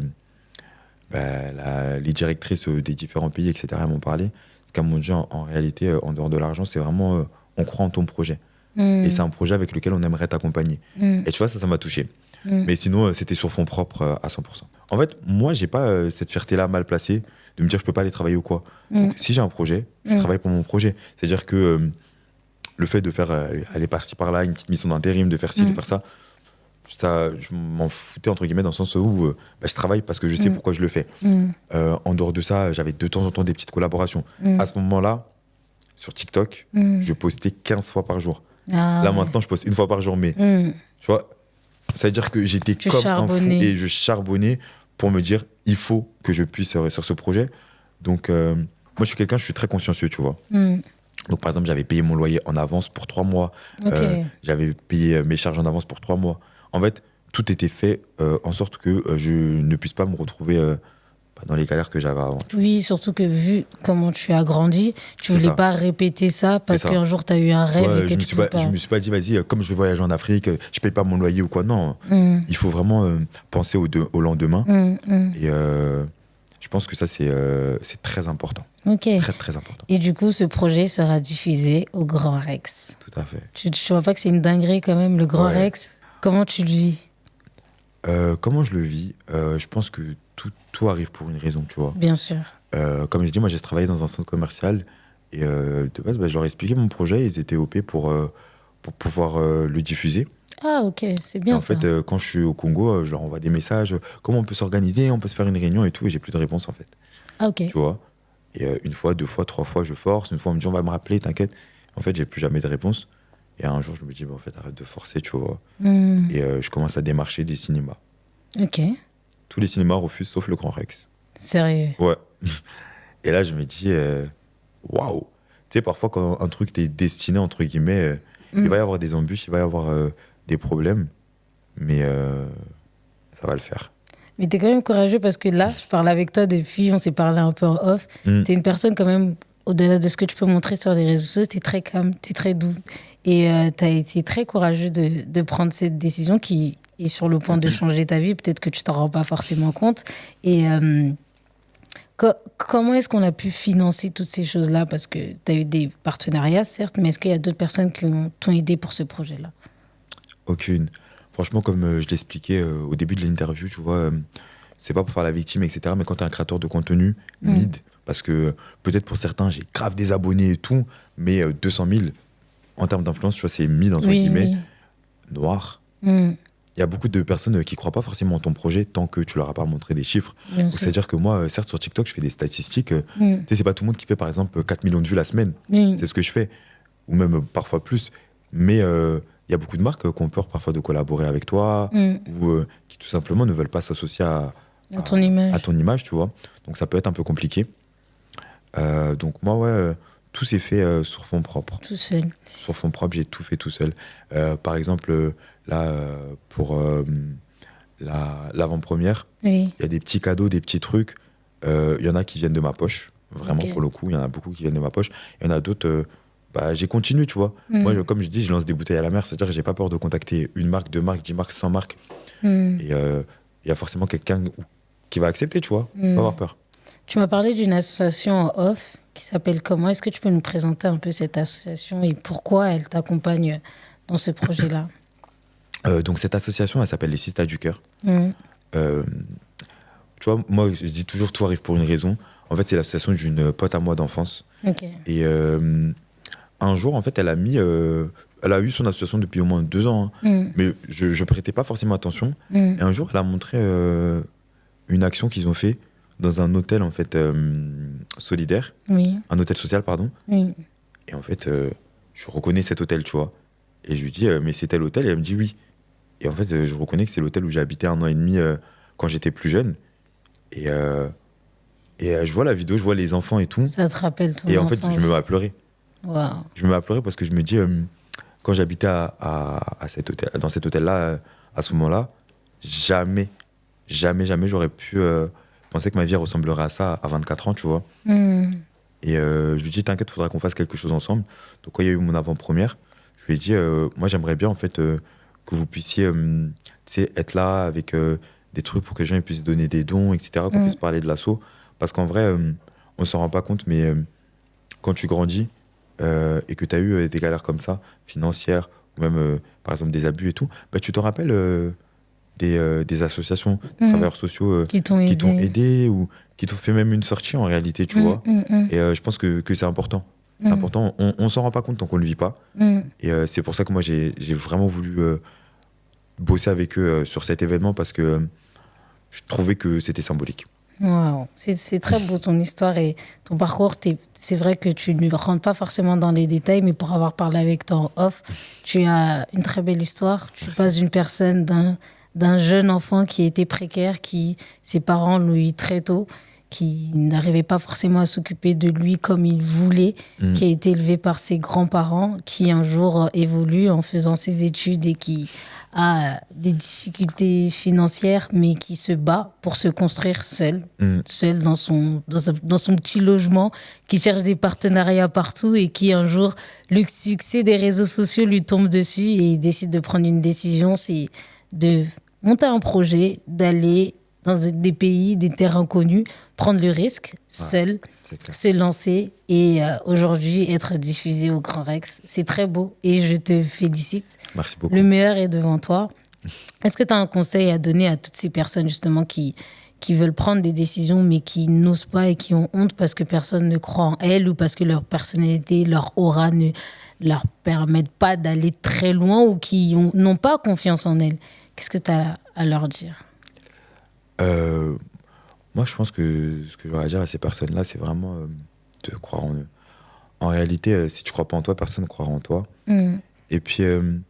les directrices des différents pays, etc., m'ont parlé, ce qu'elles m'ont dit en réalité, en dehors de l'argent, c'est vraiment on croit en ton projet. Et c'est un projet avec lequel on aimerait t'accompagner. Et tu vois, ça m'a touché. Mais sinon, c'était sur fonds propres à 100%. En fait, moi, j'ai pas cette fierté-là mal placée de me dire je peux pas aller travailler ou quoi. Donc, si j'ai un projet, je travaille pour mon projet. C'est-à-dire que le fait de faire aller par-ci par-là une petite mission d'intérim, de faire ci, de faire ça, je m'en foutais entre guillemets dans le sens où je travaille parce que je sais pourquoi je le fais. En dehors de ça, j'avais de temps en temps des petites collaborations. À ce moment-là, sur TikTok, je postais 15 fois par jour. Là maintenant, je poste 1 fois par jour, mais tu vois, ça veut dire que j'étais comme un fou et je charbonnais pour me dire il faut que je puisse réussir ce projet. Donc moi, je suis très consciencieux, tu vois. Donc, par exemple, j'avais payé mon loyer en avance pour 3 mois. J'avais payé mes charges en avance pour 3 mois. En fait, tout était fait en sorte que je ne puisse pas me retrouver dans les galères que j'avais avant. Oui, surtout que vu comment tu as grandi, tu voulais pas répéter ça parce qu'un jour, tu as eu un rêve et que tu peux pas... Je me suis pas dit, vas-y, comme je vais voyager en Afrique, je paye pas mon loyer ou quoi. Non, il faut vraiment penser au lendemain. Et je pense que ça, c'est très important. Ok. Très, très important. Et du coup, ce projet sera diffusé au Grand Rex. Tout à fait. Tu vois pas que c'est une dinguerie quand même, le Grand Rex? Comment tu le vis? Comment je le vis? Je pense que tout arrive pour une raison, tu vois. Bien sûr. Comme je dis, moi, j'ai travaillé dans un centre commercial et de base, je leur ai expliqué mon projet. Ils étaient OP pour pouvoir le diffuser. Ah, ok, c'est bien ça. En fait, quand je suis au Congo, je leur envoie des messages. Comment on peut s'organiser? On peut se faire une réunion et tout. Et j'ai plus de réponse, en fait. Ah, ok. Tu vois? Et 1 fois, 2 fois, 3 fois, je force. 1 fois, on me dit, on va me rappeler, t'inquiète. En fait, j'ai plus jamais de réponse. Et un jour, je me dis, en fait, arrête de forcer, tu vois. Et je commence à démarcher des cinémas. Ok. Tous les cinémas refusent, sauf le Grand Rex. Sérieux? Ouais. Et là, je me dis, waouh. Tu sais, parfois, quand un truc t'est destiné, entre guillemets, il va y avoir des embûches, il va y avoir des problèmes, mais ça va le faire. Mais t'es quand même courageux parce que là, je parle avec toi depuis, on s'est parlé un peu en off. T'es une personne quand même au-delà de ce que tu peux montrer sur les réseaux sociaux, t'es très calme, t'es très doux. Et t'as été très courageux de prendre cette décision qui est sur le point de changer ta vie. Peut-être que tu t'en rends pas forcément compte. Et comment est-ce qu'on a pu financer toutes ces choses-là? Parce que tu as eu des partenariats, certes, mais est-ce qu'il y a d'autres personnes qui t'ont aidé pour ce projet-là? Aucune. Franchement, comme je l'expliquais au début de l'interview, tu vois, c'est pas pour faire la victime, etc. Mais quand tu es un créateur de contenu, mid, parce que peut-être pour certains, j'ai grave des abonnés et tout, mais 200 000, en termes d'influence, tu vois, c'est mid, entre guillemets, noir. Il y a beaucoup de personnes qui ne croient pas forcément en ton projet tant que tu leur as pas montré des chiffres. C'est-à-dire que moi, certes, sur TikTok, je fais des statistiques. Tu sais, c'est pas tout le monde qui fait, par exemple, 4 millions de vues la semaine. C'est ce que je fais. Ou même parfois plus. Mais il y a beaucoup de marques qui ont peur parfois de collaborer avec toi ou qui tout simplement ne veulent pas s'associer à ton image, tu vois. Donc ça peut être un peu compliqué. Donc moi, ouais, tout s'est fait sur fonds propres. Tout seul. Sur fonds propres, j'ai tout fait tout seul. Par exemple, là, pour l'avant-première, il y a des petits cadeaux, des petits trucs. Il y en a qui viennent de ma poche, vraiment pour le coup. Il y en a beaucoup qui viennent de ma poche. Il y en a d'autres, j'ai continué, tu vois. Moi, comme je dis, je lance des bouteilles à la mer. C'est-à-dire que j'ai pas peur de contacter une marque, 2 marques, 10 marques, 100 marques. Et il y a forcément quelqu'un qui va accepter, tu vois. Pas avoir peur. Tu m'as parlé d'une association en off qui s'appelle comment? Est-ce que tu peux nous présenter un peu cette association et pourquoi elle t'accompagne dans ce projet-là? Donc cette association, elle s'appelle les Sistas du Cœur. Tu vois, moi, je dis toujours tout arrive pour une raison. En fait, c'est l'association d'une pote à moi d'enfance. Et un jour, en fait, elle a eu son association depuis au moins 2 ans. Mais je prêtais pas forcément attention. Et un jour, elle a montré une action qu'ils ont fait dans un hôtel, en fait, solidaire. Un hôtel social, pardon. Et en fait, je reconnais cet hôtel, tu vois. Et je lui dis, mais c'est tel hôtel? Et elle me dit oui. Et en fait, je reconnais que c'est l'hôtel où j'ai habité 1 an et demi quand j'étais plus jeune. Et je vois la vidéo, je vois les enfants et tout. Ça te rappelle ton enfance. Et en fait, je me mets à pleurer. Wow. Je me mets à pleurer parce que je me dis, quand j'habitais dans cet hôtel-là, à ce moment-là, jamais j'aurais pu penser que ma vie ressemblerait à ça à 24 ans, tu vois. Et je lui dis, t'inquiète, il faudra qu'on fasse quelque chose ensemble. Donc quand il y a eu mon avant-première, je lui ai dit, moi j'aimerais bien en fait que vous puissiez être là avec des trucs pour que les gens puissent donner des dons, etc., qu'on puisse parler de l'asso. Parce qu'en vrai, on s'en rend pas compte, mais quand tu grandis et que tu as eu des galères comme ça, financières, ou même par exemple des abus et tout, tu te rappelles des associations, des travailleurs sociaux qui t'ont aidé ou qui t'ont fait même une sortie en réalité, tu vois. Et je pense que c'est important. C'est important, on s'en rend pas compte tant qu'on le vit pas. Et c'est pour ça que moi j'ai vraiment voulu bosser avec eux sur cet événement parce que je trouvais que c'était symbolique. Wow. C'est très beau ton histoire et ton parcours. C'est vrai que tu ne rentres pas forcément dans les détails, mais pour avoir parlé avec toi en off, tu as une très belle histoire. Tu passes d'une personne, d'un jeune enfant qui était précaire, qui ses parents l'ont eu très tôt, qui n'arrivait pas forcément à s'occuper de lui comme il voulait, qui a été élevé par ses grands-parents, qui un jour évolue en faisant ses études et qui a des difficultés financières, mais qui se bat pour se construire seul dans son petit logement, qui cherche des partenariats partout et qui un jour, le succès des réseaux sociaux lui tombe dessus et il décide de prendre une décision, c'est de monter un projet, d'aller dans des pays, des terrains connus, prendre le risque, seul, se lancer et aujourd'hui être diffusé au Grand Rex. C'est très beau et je te félicite. Merci beaucoup. Le meilleur est devant toi. Est-ce que tu as un conseil à donner à toutes ces personnes justement qui veulent prendre des décisions mais qui n'osent pas et qui ont honte parce que personne ne croit en elles ou parce que leur personnalité, leur aura ne leur permettent pas d'aller très loin ou qui n'ont pas confiance en elles? Qu'est-ce que tu as à leur dire? Moi, je pense que ce que j'aurais à dire à ces personnes-là, c'est vraiment de croire en eux. En réalité, si tu crois pas en toi, personne ne croira en toi. Et puis, il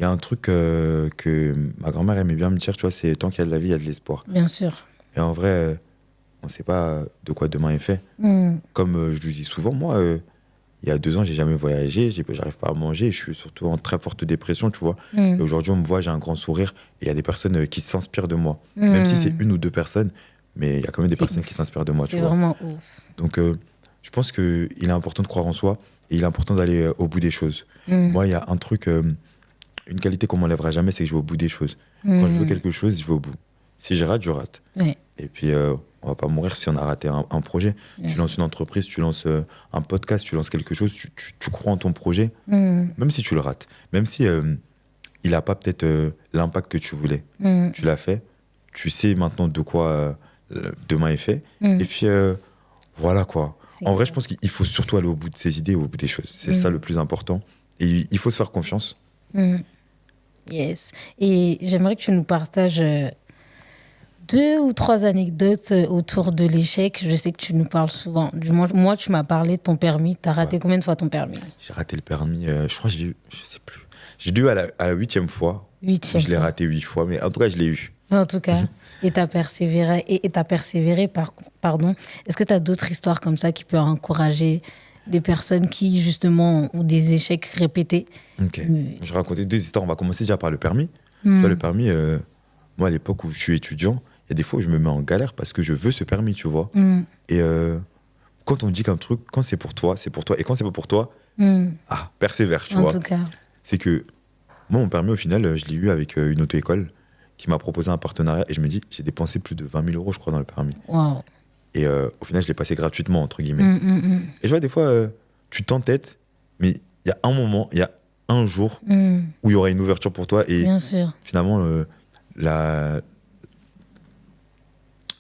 y a un truc que ma grand-mère aimait bien me dire, tu vois, c'est tant qu'il y a de la vie, il y a de l'espoir. Bien sûr. Et en vrai, on ne sait pas de quoi demain est fait. Comme je le dis souvent, moi, il y a 2 ans, j'ai jamais voyagé, j'arrive pas à manger, je suis surtout en très forte dépression, tu vois. Et aujourd'hui, on me voit, j'ai un grand sourire, et il y a des personnes qui s'inspirent de moi. Même si c'est 1 ou 2 personnes, mais il y a quand même des personnes qui s'inspirent de moi, tu vois. C'est vraiment ouf. Donc, je pense qu'il est important de croire en soi et il est important d'aller au bout des choses. Moi, il y a un truc, une qualité qu'on m'enlèvera jamais, c'est que je vais au bout des choses. Quand je veux quelque chose, je vais au bout. Si je rate, je rate. Ouais. Et puis, on va pas mourir si on a raté un projet. Bien tu lances une entreprise, tu lances un podcast, tu lances quelque chose, tu crois en ton projet, même si tu le rates, même si il n'a pas peut-être l'impact que tu voulais. Tu l'as fait, tu sais maintenant de quoi demain est fait. Et puis, voilà quoi. En vrai, je pense qu'il faut surtout aller au bout de ses idées, au bout des choses. C'est ça le plus important. Et il faut se faire confiance. Yes. Et j'aimerais que tu nous partages 2 ou 3 anecdotes autour de l'échec. Je sais que tu nous parles souvent. Moi, tu m'as parlé de ton permis. Tu as raté combien de fois ton permis? J'ai raté le permis, je crois que je l'ai eu, je sais plus. J'ai dû à la 8e fois. 8e je l'ai raté 8 fois, mais en tout cas, je l'ai eu. En tout cas, et tu as persévéré. Pardon. Est-ce que tu as d'autres histoires comme ça qui peuvent encourager des personnes qui, justement, ont des échecs répétés? Ok. Je vais raconter 2 histoires. On va commencer déjà par le permis. Tu vois, le permis, moi, à l'époque où je suis étudiant, il y a des fois où je me mets en galère parce que je veux ce permis, tu vois. Et quand on dit qu'un truc, quand c'est pour toi, c'est pour toi. Et quand c'est pas pour toi, persévère, tu vois. En tout cas. C'est que moi, mon permis, au final, je l'ai eu avec une auto-école qui m'a proposé un partenariat. Et je me dis, j'ai dépensé plus de 20 000 euros, je crois, dans le permis. Wow. Et au final, je l'ai passé gratuitement, entre guillemets. Et je vois, des fois, tu t'entêtes, mais il y a un moment, il y a un jour où il y aura une ouverture pour toi. Et bien sûr. Finalement,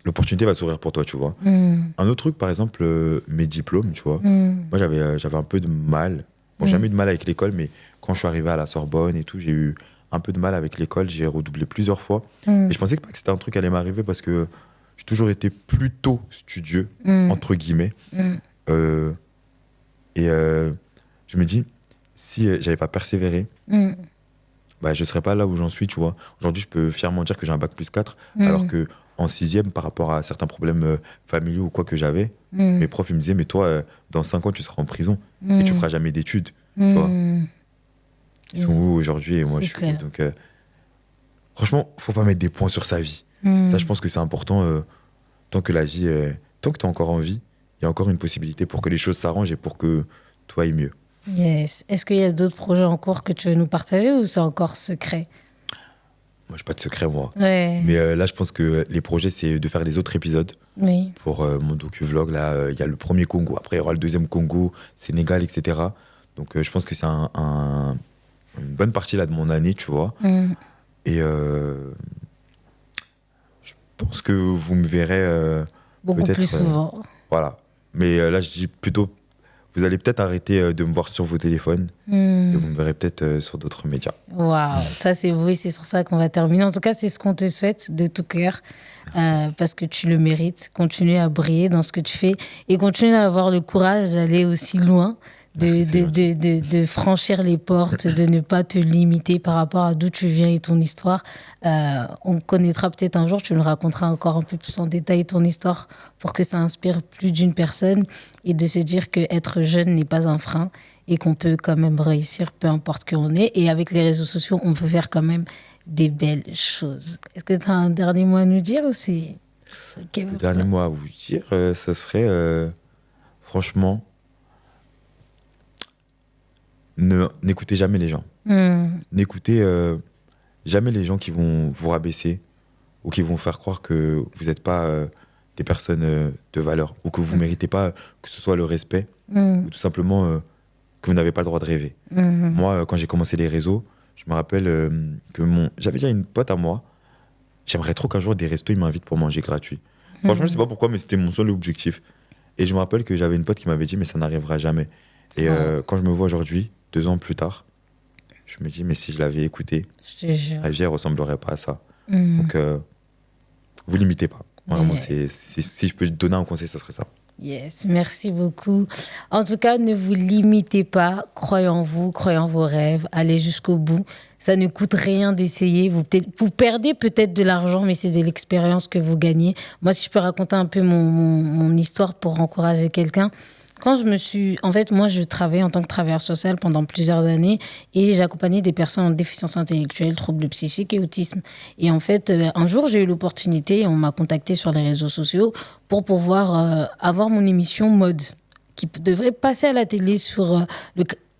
l'opportunité va s'ouvrir pour toi, tu vois. Un autre truc, par exemple, mes diplômes, tu vois. Moi, j'avais un peu de mal. Bon, j'ai jamais eu de mal avec l'école, mais quand je suis arrivé à la Sorbonne et tout, j'ai eu un peu de mal avec l'école. J'ai redoublé plusieurs fois. Et je pensais pas que c'était un truc qui allait m'arriver parce que j'ai toujours été plutôt studieux, entre guillemets. Je me dis, si j'avais pas persévéré, bah, je serais pas là où j'en suis, tu vois. Aujourd'hui, je peux fièrement dire que j'ai un bac plus 4, alors que en 6e, par rapport à certains problèmes familiaux ou quoi que j'avais, mes profs ils me disaient, mais toi, dans 5 ans, tu seras en prison et tu feras jamais d'études, tu vois. Ils sont où aujourd'hui et moi, je suis où. Donc, franchement, faut pas mettre des points sur sa vie. Ça, je pense que c'est important. Tant que la vie, tant que tu es encore en vie, il y a encore une possibilité pour que les choses s'arrangent et pour que tout aille mieux. Yes. Est-ce qu'il y a d'autres projets en cours que tu veux nous partager ou c'est encore secret? Moi, je n'ai pas de secret, moi. Ouais. Mais là, je pense que les projets, c'est de faire les autres épisodes. Oui. Pour mon docu-vlog, là, il y a le premier Congo. Après, il y aura le deuxième Congo, Sénégal, etc. Donc, je pense que c'est une bonne partie là, de mon année, tu vois. Et je pense que vous me verrez beaucoup peut-être, plus souvent. Voilà. Mais là, je dis plutôt, vous allez peut-être arrêter de me voir sur vos téléphones et vous me verrez peut-être sur d'autres médias. Waouh, ça c'est beau et c'est sur ça qu'on va terminer. En tout cas, c'est ce qu'on te souhaite de tout cœur parce que tu le mérites. Continue à briller dans ce que tu fais et continue à avoir le courage d'aller aussi loin. De franchir les portes, de ne pas te limiter par rapport à d'où tu viens et ton histoire. On connaîtra peut-être un jour, tu nous raconteras encore un peu plus en détail ton histoire pour que ça inspire plus d'une personne et de se dire qu'être jeune n'est pas un frein et qu'on peut quand même réussir peu importe qui on est. Et avec les réseaux sociaux, on peut faire quand même des belles choses. Est-ce que tu as un dernier mot à nous dire ou c'est... Le dernier mot à vous dire, ça serait franchement... N'écoutez jamais les gens. N'écoutez jamais les gens qui vont vous rabaisser ou qui vont faire croire que vous n'êtes pas des personnes de valeur ou que vous ne méritez pas que ce soit le respect ou tout simplement que vous n'avez pas le droit de rêver. Moi, quand j'ai commencé les réseaux, je me rappelle que j'avais déjà une pote à moi. J'aimerais trop qu'un jour des restos ils m'invitent pour manger gratuit. Franchement, je ne sais pas pourquoi, mais c'était mon seul objectif. Et je me rappelle que j'avais une pote qui m'avait dit, mais ça n'arrivera jamais. Et quand je me vois aujourd'hui, 2 ans plus tard, je me dis, mais si je l'avais écouté, la vie ne ressemblerait pas à ça. Donc, vous limitez pas. Vraiment, si je peux donner un conseil, ce serait ça. Yes, merci beaucoup. En tout cas, ne vous limitez pas. Croyez en vous, croyez en vos rêves. Allez jusqu'au bout. Ça ne coûte rien d'essayer. Vous perdez peut-être de l'argent, mais c'est de l'expérience que vous gagnez. Moi, si je peux raconter un peu mon histoire pour encourager quelqu'un. Quand moi, je travaillais en tant que travailleur social pendant plusieurs années et j'accompagnais des personnes en déficience intellectuelle, troubles psychiques et autisme. Et en fait, un jour, j'ai eu l'opportunité, on m'a contacté sur les réseaux sociaux pour pouvoir avoir mon émission mode qui devrait passer à la télé sur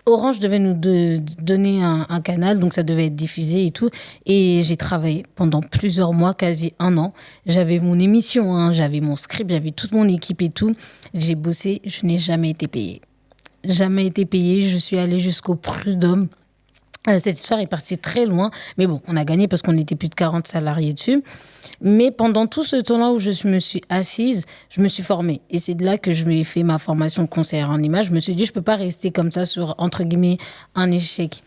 Orange devait nous donner un canal, donc ça devait être diffusé et tout. Et j'ai travaillé pendant plusieurs mois, quasi 1 an. J'avais mon émission, j'avais mon script, j'avais toute mon équipe et tout. J'ai bossé, je n'ai jamais été payée. Jamais été payée, je suis allée jusqu'au prud'homme. Cette histoire est partie très loin, mais bon, on a gagné parce qu'on était plus de 40 salariés dessus. Mais pendant tout ce temps-là où je me suis assise, je me suis formée. Et c'est de là que je me suis fait ma formation de conseillère en image. Je me suis dit, je ne peux pas rester comme ça sur, entre guillemets, un échec.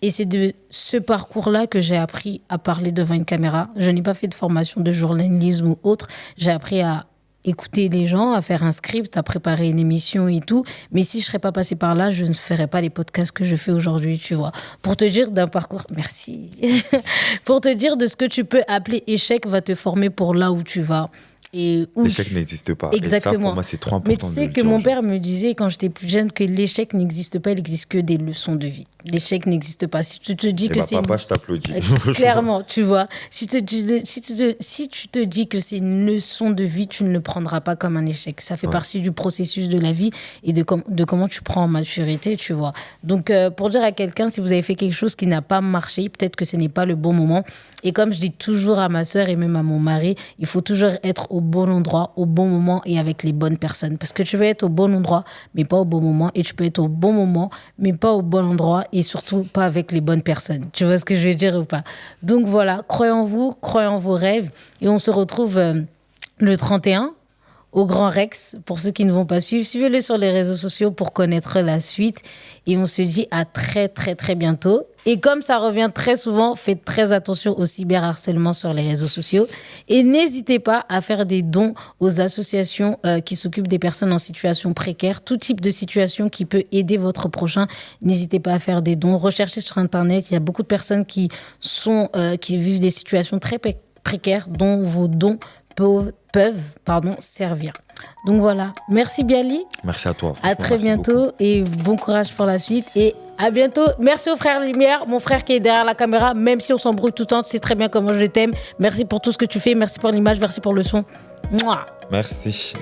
Et c'est de ce parcours-là que j'ai appris à parler devant une caméra. Je n'ai pas fait de formation de journalisme ou autre. J'ai appris à écouter les gens, à faire un script, à préparer une émission et tout. Mais si je ne serais pas passée par là, je ne ferais pas les podcasts que je fais aujourd'hui, tu vois. Pour te dire d'un parcours... Merci. Pour te dire de ce que tu peux appeler échec va te former pour là où tu vas. L'échec n'existe pas. Exactement. Et ça, pour moi, c'est trop important. Mais tu sais que mon père me disait quand j'étais plus jeune que l'échec n'existe pas, il n'existe que des leçons de vie. L'échec n'existe pas. Si tu te dis que c'est... Papa, je t'applaudis. Clairement, tu vois. Si tu te dis que c'est une leçon de vie, tu ne le prendras pas comme un échec. Ça fait partie du processus de la vie et de comment tu prends en maturité, tu vois. Donc, pour dire à quelqu'un, si vous avez fait quelque chose qui n'a pas marché, peut-être que ce n'est pas le bon moment. Et comme je dis toujours à ma sœur et même à mon mari, il faut toujours être au bon endroit, au bon moment et avec les bonnes personnes. Parce que tu peux être au bon endroit, mais pas au bon moment. Et tu peux être au bon moment, mais pas au bon endroit et surtout pas avec les bonnes personnes. Tu vois ce que je veux dire ou pas? Donc voilà, croyez en vous, croyez en vos rêves. Et on se retrouve le 31 au Grand Rex. Pour ceux qui ne vont pas suivre, suivez-le sur les réseaux sociaux pour connaître la suite. Et on se dit à très, très, très bientôt. Et comme ça revient très souvent, faites très attention au cyberharcèlement sur les réseaux sociaux. Et n'hésitez pas à faire des dons aux associations qui s'occupent des personnes en situation précaire. Tout type de situation qui peut aider votre prochain. N'hésitez pas à faire des dons. Recherchez sur Internet. Il y a beaucoup de personnes qui vivent des situations très précaires dont vos dons peuvent servir. Donc voilà, merci Bialy. Merci à toi. À très bientôt et bon courage pour la suite. Et à bientôt. Merci au frère Lumière, mon frère qui est derrière la caméra. Même si on s'embrouille tout le temps, tu sais très bien comment je t'aime. Merci pour tout ce que tu fais. Merci pour l'image, merci pour le son. Mouah. Merci.